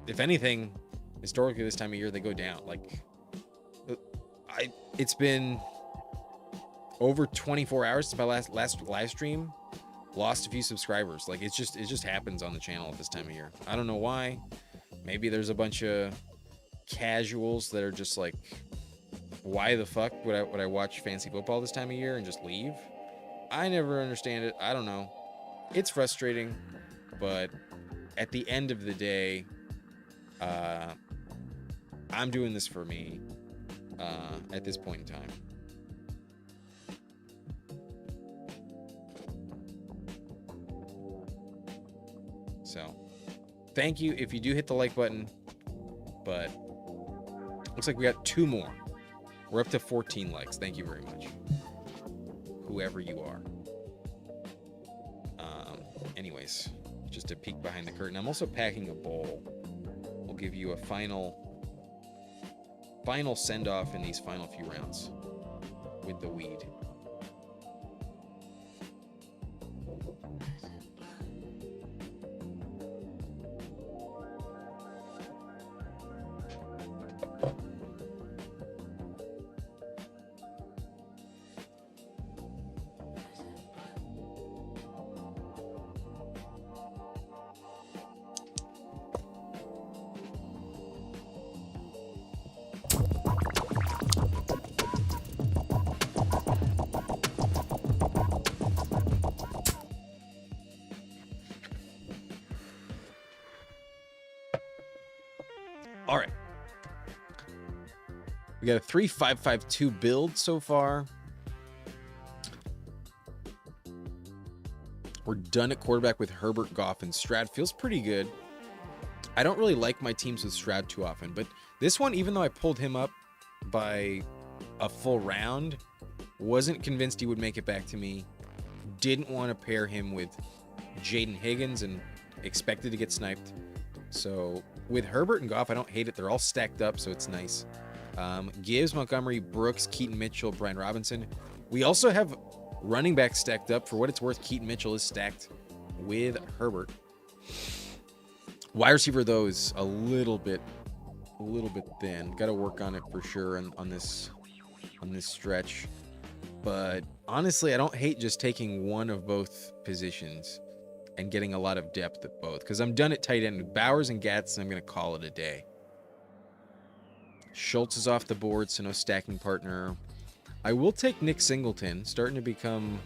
If anything, historically this time of year, they go down. Like, it's been over 24 hours since my last live stream. Lost a few subscribers. Like, it just happens on the channel at this time of year. I don't know why. Maybe there's a bunch of casuals that are just like, why the fuck would I watch fantasy football this time of year and just leave? I never understand it. I don't know. It's frustrating, but at the end of the day, I'm doing this for me at this point in time. So, thank you if you do hit the like button, but looks like we got 2 more. We're up to 14 likes. Thank you very much, whoever you are. anyways, just a peek behind the curtain. I'm also packing a bowl. We'll give you a final send-off in these final few rounds with the weed. All right. We got a 3-5-5-2 build so far. We're done at quarterback with Herbert, Goff, and Stroud. Feels pretty good. I don't really like my teams with Stroud too often, but this one, even though I pulled him up by a full round, wasn't convinced he would make it back to me. Didn't want to pair him with Jaden Higgins and expected to get sniped. So with Herbert and Goff, I don't hate it. They're all stacked up, so it's nice. Gibbs, Montgomery, Brooks, Keaton Mitchell, Brian Robinson. We also have running back stacked up. For what it's worth, Keaton Mitchell is stacked with Herbert. Wide receiver, those a little bit thin. Got to work on it for sure on this stretch. But honestly, I don't hate just taking one of both positions and getting a lot of depth at both, because I'm done at tight end with Bowers and Gatz, and I'm going to call it a day. Schultz is off the board, so no stacking partner. I will take Nick Singleton, starting to become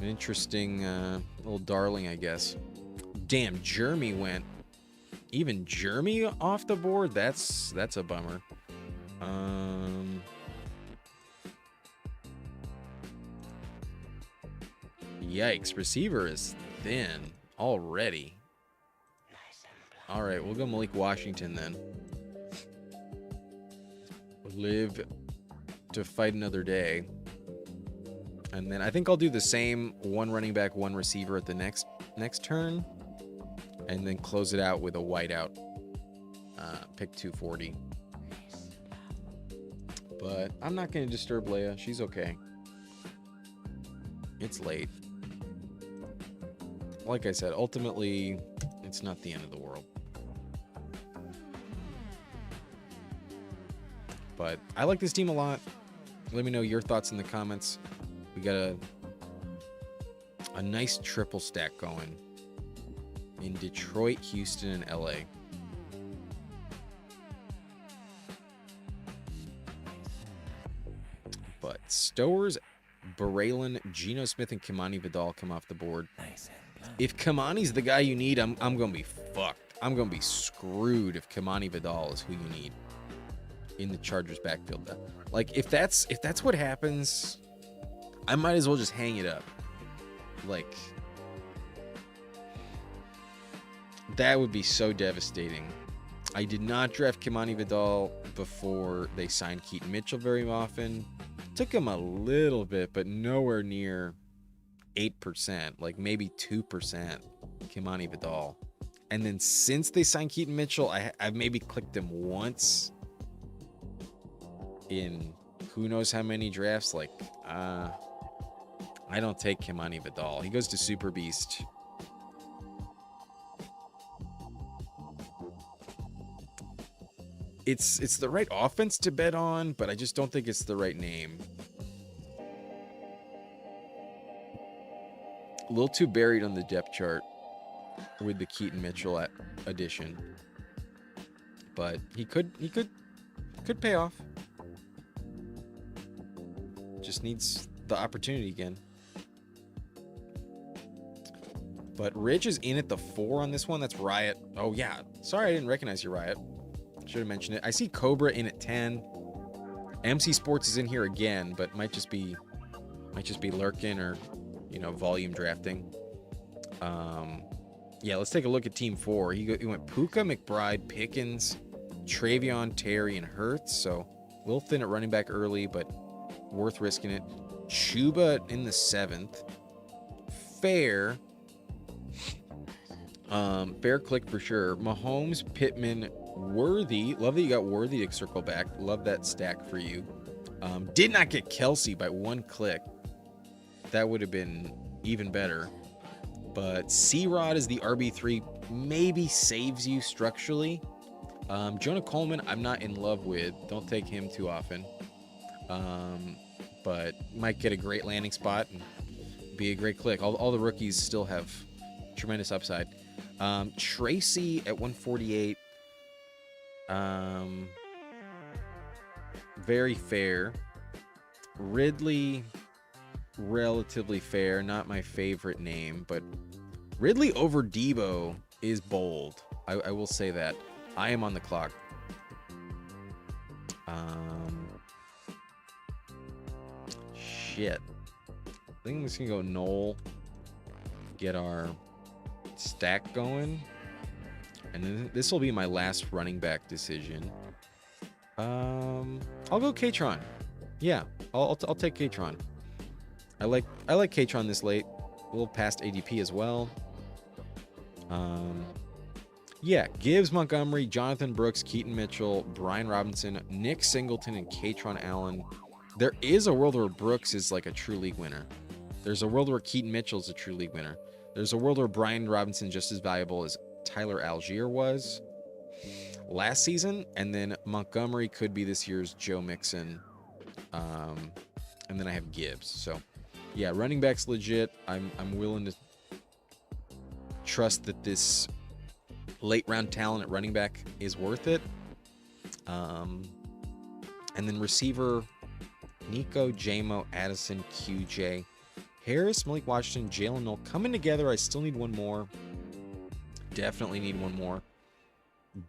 an interesting little darling, I guess. Damn, Jeremy went. Even Jeremy off the board? That's a bummer. Yikes, receiver is thin already. All right, we'll go Malik Washington then. Live to fight another day. And then I think I'll do the same, one running back, one receiver at the next turn, and then close it out with a whiteout. Pick 240. But I'm not going to disturb Leia. She's okay. It's late. Like I said, ultimately, it's not the end of the world. But I like this team a lot. Let me know your thoughts in the comments. We got a nice triple stack going in Detroit, Houston, and LA. But Stowers, Barralen, Geno Smith, and Kamani Vidal come off the board. Nice. If Kamani's the guy you need, I'm going to be fucked. I'm going to be screwed if Kamani Vidal is who you need in the Chargers backfield. Like, if that's what happens, I might as well just hang it up. Like, that would be so devastating. I did not draft Kamani Vidal before they signed Keaton Mitchell very often. Took him a little bit, but nowhere near 8%, like maybe 2% Kamani Vidal. And then since they signed Keaton Mitchell, I've maybe clicked him once in who knows how many drafts. Like, I don't take Kamani Vidal. He goes to Super Beast. It's the right offense to bet on, but I just don't think it's the right name. A little too buried on the depth chart with the Keaton Mitchell addition. But he could pay off. Just needs the opportunity again. But Rich is in at the 4 on this one. That's Riot. Oh yeah. Sorry I didn't recognize your Riot. Should have mentioned it. I see Cobra in at 10. MC Sports is in here again, but might just be lurking or, you know, volume drafting. Yeah, let's take a look at Team 4. He went Puka, McBride, Pickens, Travion, Terry, and Hurts. So a little thin at running back early, but worth risking it. Chuba in the 7th. fair. Fair click for sure. Mahomes, Pittman, Worthy. Love that you got Worthy to circle back. Love that stack for you. Did not get Kelsey by one click. That would have been even better. But C-Rod is the RB3. Maybe saves you structurally. Jonah Coleman, I'm not in love with. Don't take him too often. But might get a great landing spot and be a great click. All the rookies still have tremendous upside. Tracy at 148. Very fair. Ridley, relatively fair. Not my favorite name, but Ridley over Debo is bold. I will say that. I am on the clock. Shit. I think I'm just gonna go Noel. Get our stack going. And then this will be my last running back decision. I'll go Katron. Yeah, I'll take Katron. I like Katron this late. A little past ADP as well. Yeah, Gibbs, Montgomery, Jonathan Brooks, Keaton Mitchell, Brian Robinson, Nick Singleton, and Katron Allen. There is a world where Brooks is like a true league winner. There's a world where Keaton Mitchell is a true league winner. There's a world where Brian Robinson just as valuable as Tyler Algier was last season, and then Montgomery could be this year's Joe Mixon. And then I have Gibbs. So, yeah, running back's legit. I'm willing to trust that this late round talent at running back is worth it. And then receiver, Nico, Jamo, Addison, QJ, Harris, Malik Washington, Jalen Noel coming together. I still need one more. Definitely need one more.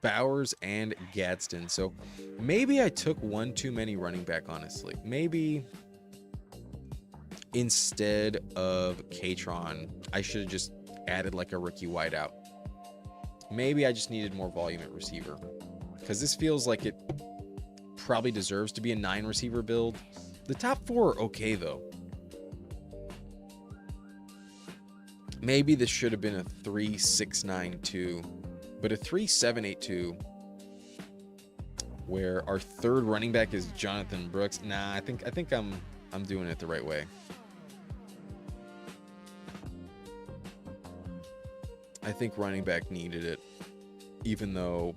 Bowers and Gadsden. So maybe I took one too many running back, honestly. Maybe instead of Katron, I should have just added like a rookie wideout. Maybe I just needed more volume at receiver, because this feels like it probably deserves to be a 9 receiver build. The top 4 are okay though. Maybe this should have been a 3-6-9-2, but a 3-7-8-2 where our third running back is Jonathan Brooks. Nah, I think I'm doing it the right way. I think running back needed it, even though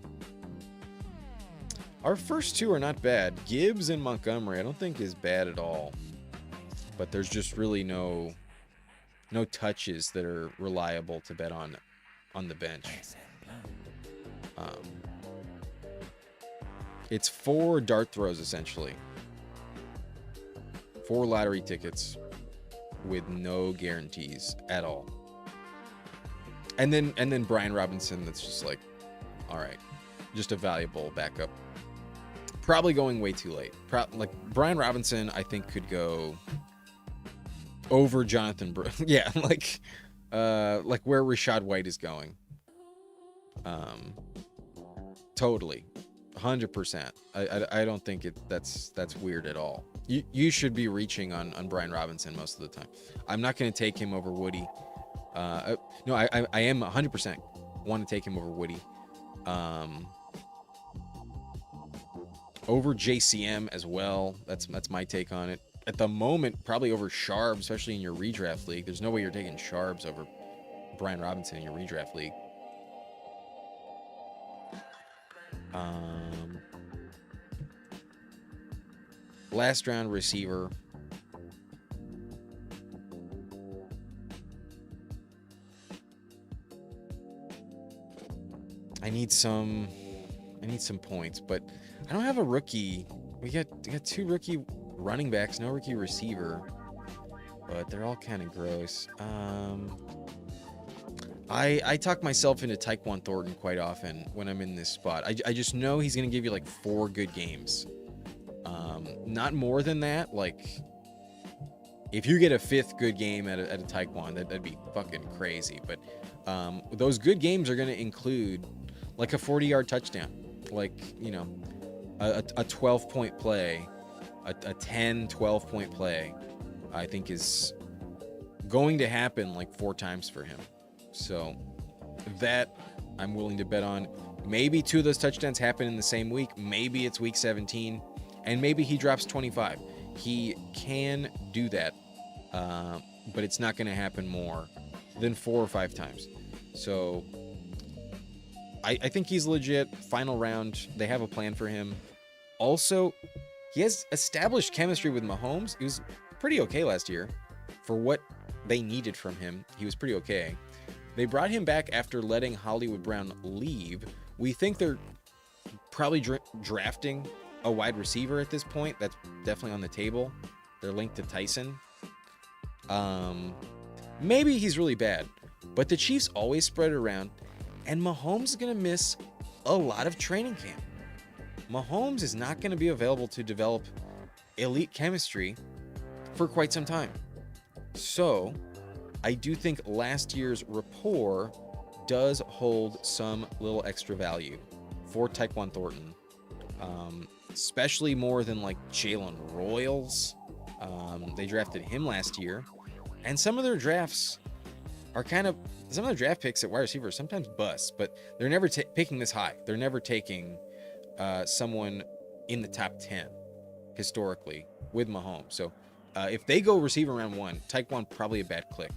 our first 2 are not bad. Gibbs and Montgomery I don't think is bad at all, but there's just really no touches that are reliable to bet on the bench. It's 4 dart throws essentially, 4 lottery tickets with no guarantees at all. And then Brian Robinson, that's just like, all right, just a valuable backup. Probably going way too late. Like Brian Robinson, I think could go over Jonathan Brooks. Yeah, like where Rashad White is going. Totally, 100%. I don't think that's weird at all. You should be reaching on Brian Robinson most of the time. I'm not going to take him over Woody. No, I am 100% want to take him over Woody. Over JCM as well. That's my take on it. At the moment, probably over Sharp, especially in your redraft league. There's no way you're taking Sharps over Brian Robinson in your redraft league. Last round receiver. I need some points, but I don't have a rookie. We got 2 rookie running backs, no rookie receiver, but they're all kind of gross. I talk myself into Tyquan Thornton quite often when I'm in this spot. I just know he's gonna give you like 4 good games, not more than that. Like if you get a 5th good game at a Tyquan, that'd be fucking crazy. But those good games are gonna include like a 40-yard touchdown, like, you know, a 12-point play, a 10, 12-point play, I think is going to happen like 4 times for him. So that I'm willing to bet on. Maybe 2 of those touchdowns happen in the same week. Maybe it's week 17, and maybe he drops 25. He can do that, but it's not going to happen more than 4 or 5 times. So I think he's legit. Final round, they have a plan for him. Also, he has established chemistry with Mahomes. He was pretty okay last year. For what they needed from him, he was pretty okay. They brought him back after letting Hollywood Brown leave. We think they're probably drafting a wide receiver at this point. That's definitely on the table. They're linked to Tyson. Maybe he's really bad, but the Chiefs always spread it around, and Mahomes is going to miss a lot of training camp. Mahomes is not going to be available to develop elite chemistry for quite some time. So I do think last year's rapport does hold some little extra value for Tyquan Thornton, especially more than like Jalen Royals. They drafted him last year, and some of their drafts are some of the draft picks at wide receiver are sometimes bust, but they're never picking this high. They're never taking someone in the top 10 historically with Mahomes. So if they go receiver round 1, Tyquan probably a bad click,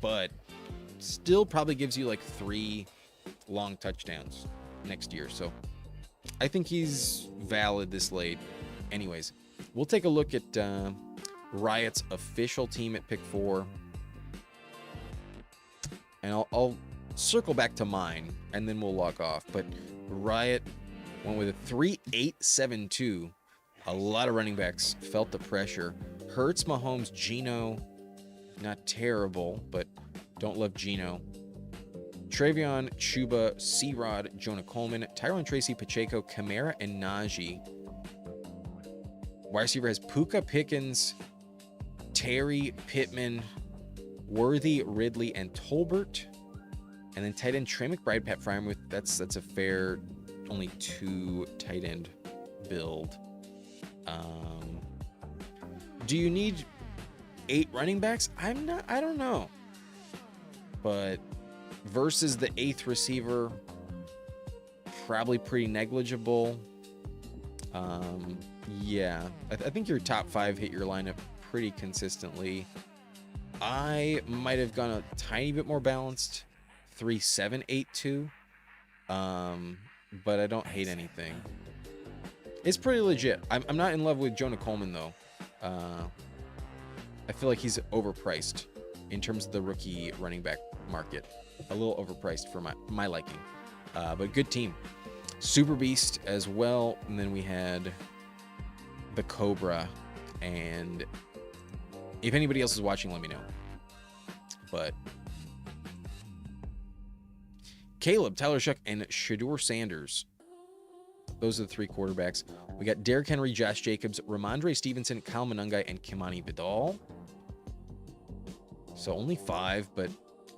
but still probably gives you like 3 long touchdowns next year. So I think he's valid this late. Anyways, we'll take a look at Riot's official team at pick 4. And I'll circle back to mine, and then we'll log off. But Riot went with a 3-8-7-2. A lot of running backs felt the pressure. Hurts, Mahomes, Geno, not terrible, but don't love Geno. Travion, Chuba, C-Rod, Jonah Coleman, Tyrone Tracy, Pacheco, Kamara, and Najee. Wide receiver has Puka, Pickens, Terry, Pittman, Worthy, Ridley, and Tolbert. And then tight end Trey McBride, Pat Freiermuth. That's a fair, only 2 tight end build. Do you need 8 running backs? I don't know. But versus the 8th receiver, probably pretty negligible. Yeah, I think your top 5 hit your lineup pretty consistently. I might have gone a tiny bit more balanced, 3-7-8-2, but I don't hate anything. It's pretty legit. I'm not in love with Jonah Coleman though. I feel like he's overpriced in terms of the rookie running back market. A little overpriced for my liking, but good team. Super Beast as well, and then we had the Cobra, and if anybody else is watching, let me know. But Caleb, Tyler Shuck, and Shedeur Sanders. Those are the 3 quarterbacks. We got Derrick Henry, Josh Jacobs, Ramondre Stevenson, Kyle Monangai, and Kimani Vidal. So only 5, but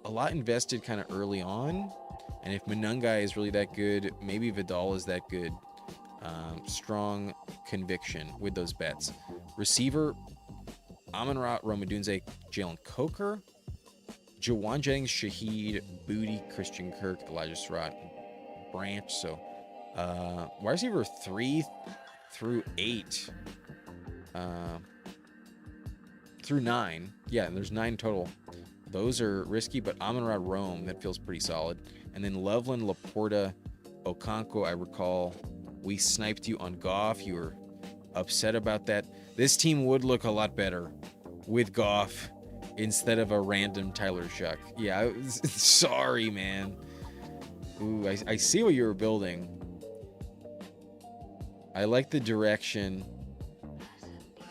a lot invested kind of early on. And if Monangai is really that good, maybe Vidal is that good. Strong conviction with those bets. Receiver, Amon-Ra, Romadunze, Jalen Coker, Jawan Jennings, Shaheed, Booty, Christian Kirk, Elijah Surratt, Branch. So wide receiver 3 through 8. Through 9. Yeah, there's 9 total. Those are risky, but Amon-Ra, Rome, that feels pretty solid. And then Loveland, Laporta, Okonkwo, I recall we sniped you on Goff. You were upset about that. This team would look a lot better with Goff instead of a random Tyler Shuck. Yeah, sorry, man. Ooh, I see what you were building. I like the direction.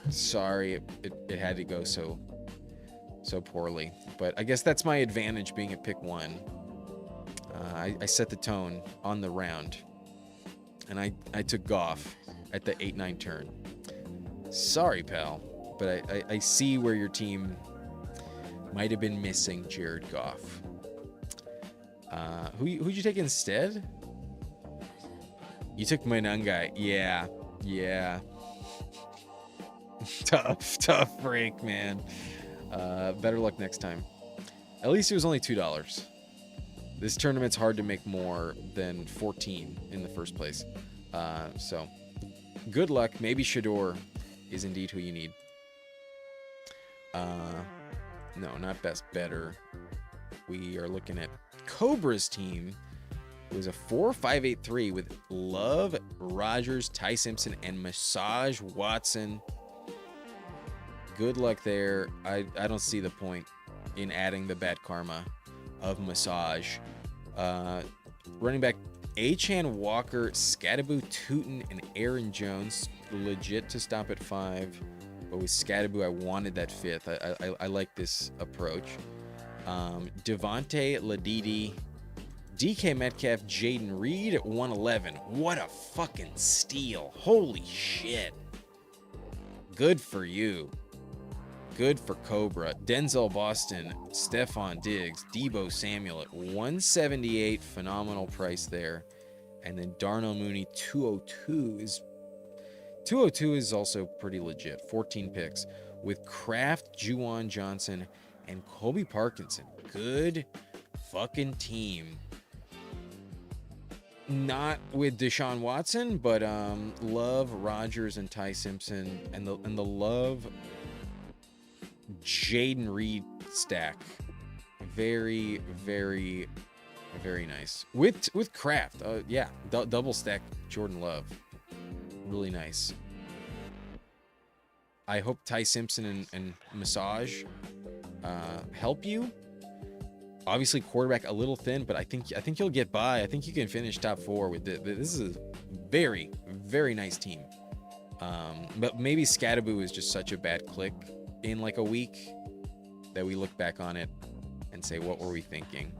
Sorry, it had to go so poorly. But I guess that's my advantage being at pick 1. I set the tone on the round. And I took Goff at the 8-9 turn. Sorry, pal. But I see where your team might have been missing Jared Goff. Who'd you take instead? You took Monangai. Yeah. Tough break, man. Better luck next time. At least it was only $2. This tournament's hard to make more than 14 in the first place. So, good luck. Maybe Shador is indeed who you need. No, not best, better. We are looking at Cobra's team. It was a 4-5-8-3 with Love, Rogers, Ty Simpson, and Massage Watson. Good luck there. I don't see the point in adding the bad karma of Massage. Running back Achan, Walker, Scadaboo, Tootin, and Aaron Jones. Legit to stop at 5. But with Scadaboo, I wanted that 5th. I like this approach. Devontae, Ladidi, DK Metcalf, Jaden Reed at 111. What a fucking steal. Holy shit. Good for you. Good for Cobra. Denzel Boston, Stephon Diggs, Debo Samuel at 178. Phenomenal price there. And then Darnell Mooney, 202 is also pretty legit. 14 picks with Kraft, Juwan Johnson, and Colby Parkinson. Good fucking team. Not with Deshaun Watson, but Love, Rogers, and Ty Simpson, and the Love Jaden Reed stack. Very, very, very nice. With Kraft, yeah, double stack Jordan Love. Really nice. I hope Ty Simpson and Massage help you. Obviously, quarterback a little thin, but I think you'll get by. I think you can finish top 4 with this. This is a very, very nice team. But maybe Scadaboo is just such a bad click in like a week that we look back on it and say, what were we thinking?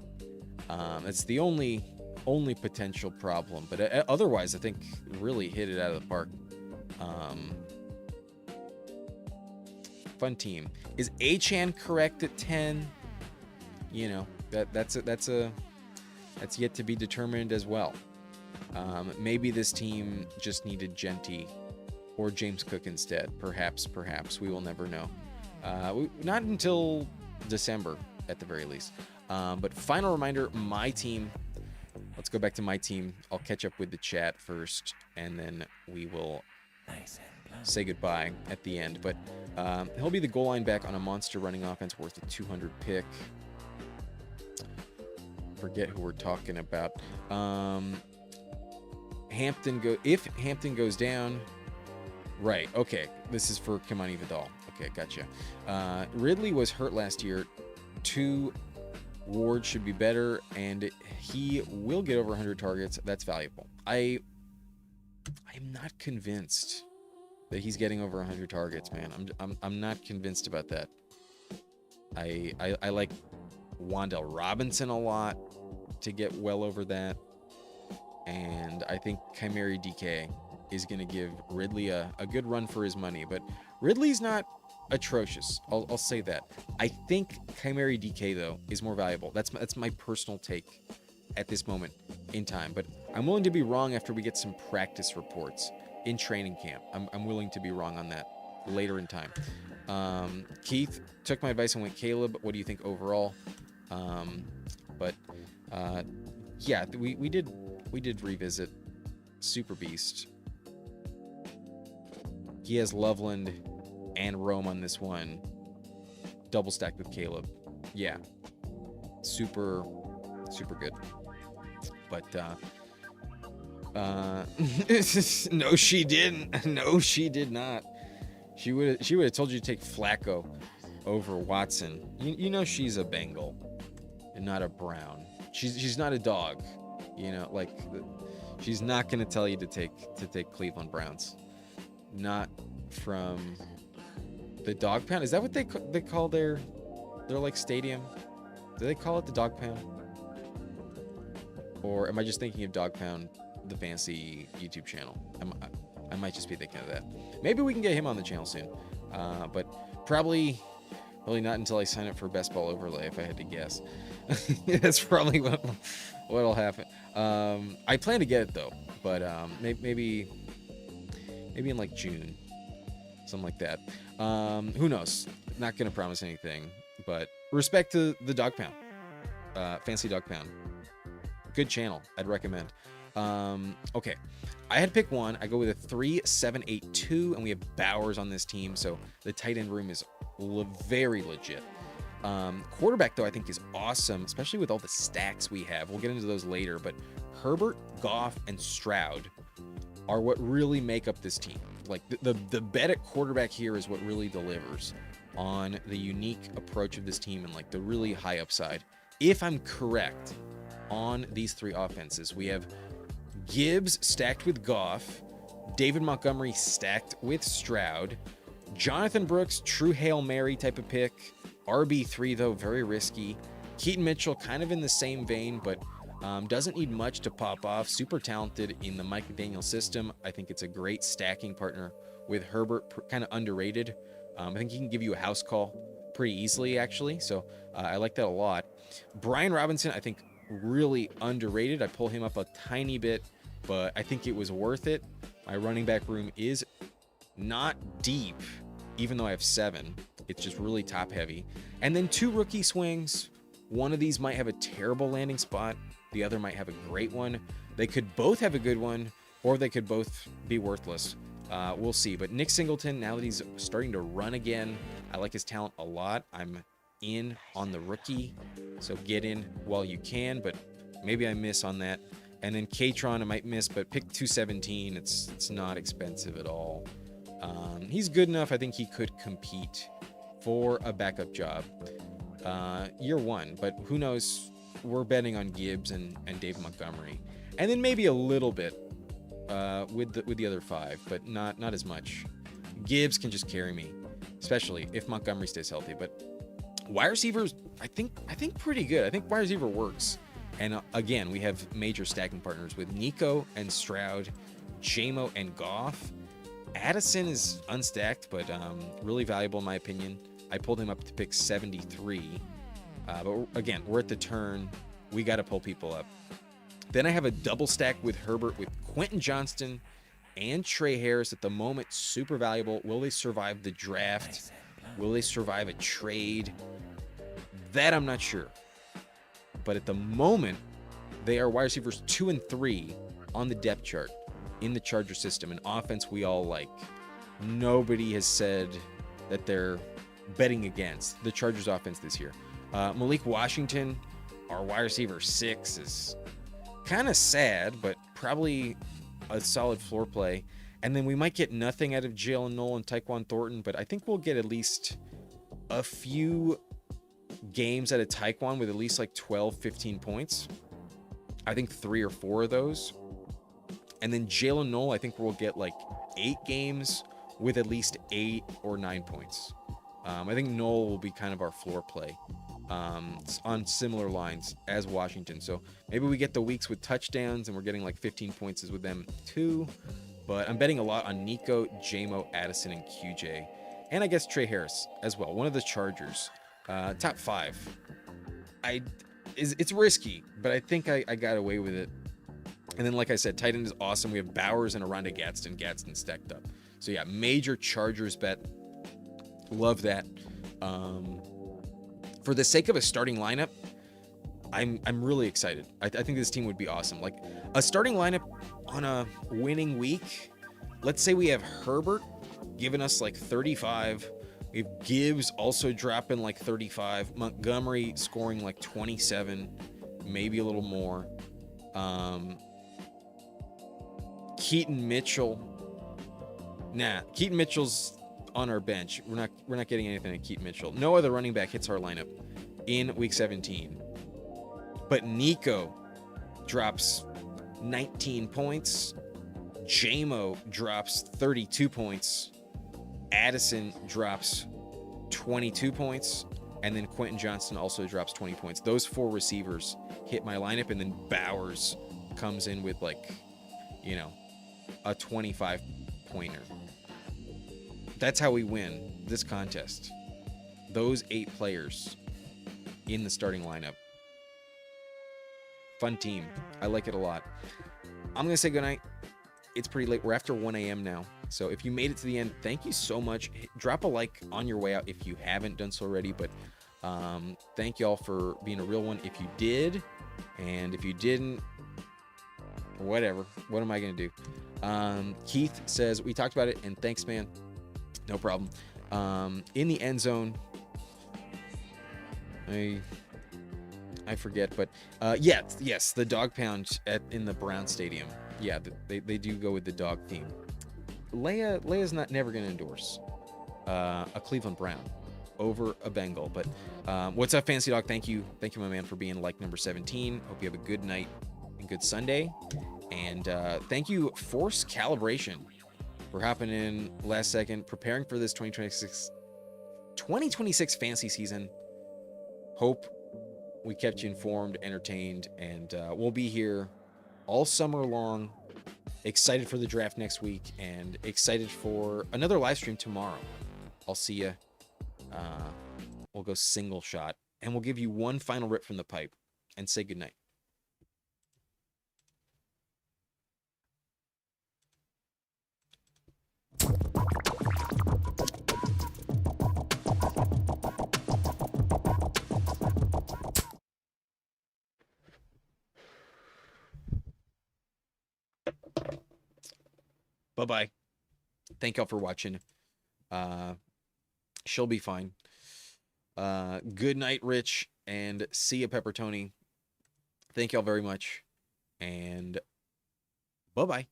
It's the only potential problem. But otherwise, I think really hit it out of the park. Fun team. Is Achan correct at 10? You know, that's yet to be determined as well. Maybe this team just needed Genty or James Cook instead. Perhaps we will never know. Not until December at the very least. But final reminder, my team. Let's go back to my team. I'll catch up with the chat first, and then we will say goodbye at the end. But he'll be the goal line back on a monster running offense worth a 200 pick. Forget who we're talking about. If Hampton goes down, right? Okay, this is for Kamani Vidal. Okay, gotcha. Ridley was hurt last year. 2 Ward should be better, and he will get over 100 targets. That's valuable. I am not convinced that he's getting over 100 targets, man. I'm not convinced about that. I like Wan'Dale Robinson a lot to get well over that, and I think Chimeri DK is going to give Ridley a good run for his money. But Ridley's not atrocious. I'll say that. I think Chimeri DK though is more valuable. That's my personal take at this moment in time. But I'm willing to be wrong after we get some practice reports in training camp. I'm willing to be wrong on that later in time. Keith took my advice and went Caleb. What do you think overall? Yeah, we did revisit Super Beast. He has Loveland and Rome on this one, double stacked with Caleb. Yeah, super good. But no, she didn't. No, she did not. She would have told you to take Flacco over Watson. You know she's a Bengal and not a Brown. She's not a dog. You know, like she's not gonna tell you to take Cleveland Browns. Not from the dog pound. Is that what they call their like stadium? Do they call it the dog pound? Or am I just thinking of Dog Pound, the fancy YouTube channel? I might just be thinking of that. Maybe we can get him on the channel soon. But probably not until I sign up for BestBall Overlay, if I had to guess. That's probably what'll happen. I plan to get it though, but maybe in like June, something like that. Who knows? Not gonna promise anything, but respect to the Dog Pound, Fancy Dog Pound. Good channel. I'd recommend. Okay, I had to pick one. I go with a 3-7-8-2, and we have Bowers on this team, so the tight end room is very legit. Quarterback, though, I think is awesome, especially with all the stacks we have. We'll get into those later, but Herbert, Goff, and Stroud are what really make up this team. Like the bet at quarterback here is what really delivers on the unique approach of this team and like the really high upside. If I'm correct on these three offenses, we have Gibbs stacked with Goff, David Montgomery stacked with Stroud, Jonathan Brooks, true Hail Mary type of pick, RB3 though, very risky, Keaton Mitchell kind of in the same vein, but doesn't need much to pop off. Super talented in the Mike McDaniel system. I think it's a great stacking partner with Herbert, kind of underrated. I think he can give you a house call pretty easily, actually. So I like that a lot. Brian Robinson, I think really underrated. I pull him up a tiny bit, but I think it was worth it. My running back room is not deep, even though I have 7. It's just really top heavy. And then 2 rookie swings. One of these might have a terrible landing spot. The other might have a great one. They could both have a good one, or they could both be worthless. We'll see. But Nick Singleton, now that he's starting to run again, I like his talent a lot. I'm in on the rookie, so get in while you can, but maybe I miss on that. And then Katron, I might miss, but pick 217. It's not expensive at all. He's good enough. I think he could compete for a backup job year 1, but who knows? We're betting on Gibbs and Dave Montgomery, and then maybe a little bit with the other 5, but not as much. Gibbs can just carry me, especially if Montgomery stays healthy. But wide receivers, I think pretty good. I think wide receiver works. And again, we have major stacking partners with Nico and Stroud, JMO and Goff. Addison is unstacked, but really valuable in my opinion. I pulled him up to pick 73. But again, we're at the turn. We got to pull people up. Then I have a double stack with Herbert with Quentin Johnston and Trey Harris at the moment. Super valuable. Will they survive the draft? Will they survive a trade? That I'm not sure. But at the moment, they are wide receivers 2 and 3 on the depth chart in the Charger system. An offense we all like. Nobody has said that they're betting against the Chargers offense this year. Malik Washington, our wide receiver 6, is kind of sad, but probably a solid floor play. And then we might get nothing out of Jalen Noel and Tyquan Thornton, but I think we'll get at least a few games out of Tyquan with at least like 12, 15 points. I think 3 or 4 of those. And then Jalen Noel, I think we'll get like 8 games with at least 8 or 9 points. I think Noel will be kind of our floor play on similar lines as Washington. So maybe we get the weeks with touchdowns and we're getting like 15 points with them too. But I'm betting a lot on Nico, JMO, Addison, and QJ. And I guess Trey Harris as well. One of the Chargers. Top 5. It's risky, but I think I got away with it. And then, like I said, tight end is awesome. We have Bowers and Aronda Gadsden. Gadsden stacked up. So yeah, major Chargers bet. Love that. For the sake of a starting lineup, I'm really excited. I think this team would be awesome. Like a starting lineup on a winning week. Let's say we have Herbert giving us like 35. We have Gibbs also dropping like 35. Montgomery scoring like 27, maybe a little more. Keaton Mitchell. Nah, Keaton Mitchell's on our bench. We're not getting anything at Keaton Mitchell. No other running back hits our lineup in week 17. But Nico drops 19 points. JMO drops 32 points. Addison drops 22 points. And then Quentin Johnston also drops 20 points. Those 4 receivers hit my lineup. And then Bowers comes in with like, a 25-pointer. That's how we win this contest. Those 8 players in the starting lineup. Fun team. I like it a lot. I'm going to say goodnight. it's pretty late. We're after 1 a.m. now. So if you made it to the end, thank you so much. Drop a like on your way out if you haven't done so already. But thank y'all for being a real one if you did. And if you didn't, whatever. What am I going to do? Keith says, we talked about it, and thanks, man. No problem. In the end zone, I forget, but yes, the dog pound in the Brown Stadium. Yeah, they do go with the dog theme. Leia's never going to endorse a Cleveland Brown over a Bengal. But what's up, Fancy Dog? Thank you, my man, for being like number 17. Hope you have a good night and good Sunday. And thank you, Force Calibration, for hopping in last second, preparing for this 2026 fancy season. Hope we kept you informed, entertained, and we'll be here all summer long. Excited for the draft next week, and excited for another live stream tomorrow. I'll see you. We'll go single shot, and we'll give you one final rip from the pipe and say goodnight. Bye-bye. Thank y'all for watching. She'll be fine. Good night, Rich, and see ya, Pepper Tony. Thank y'all very much, and bye-bye.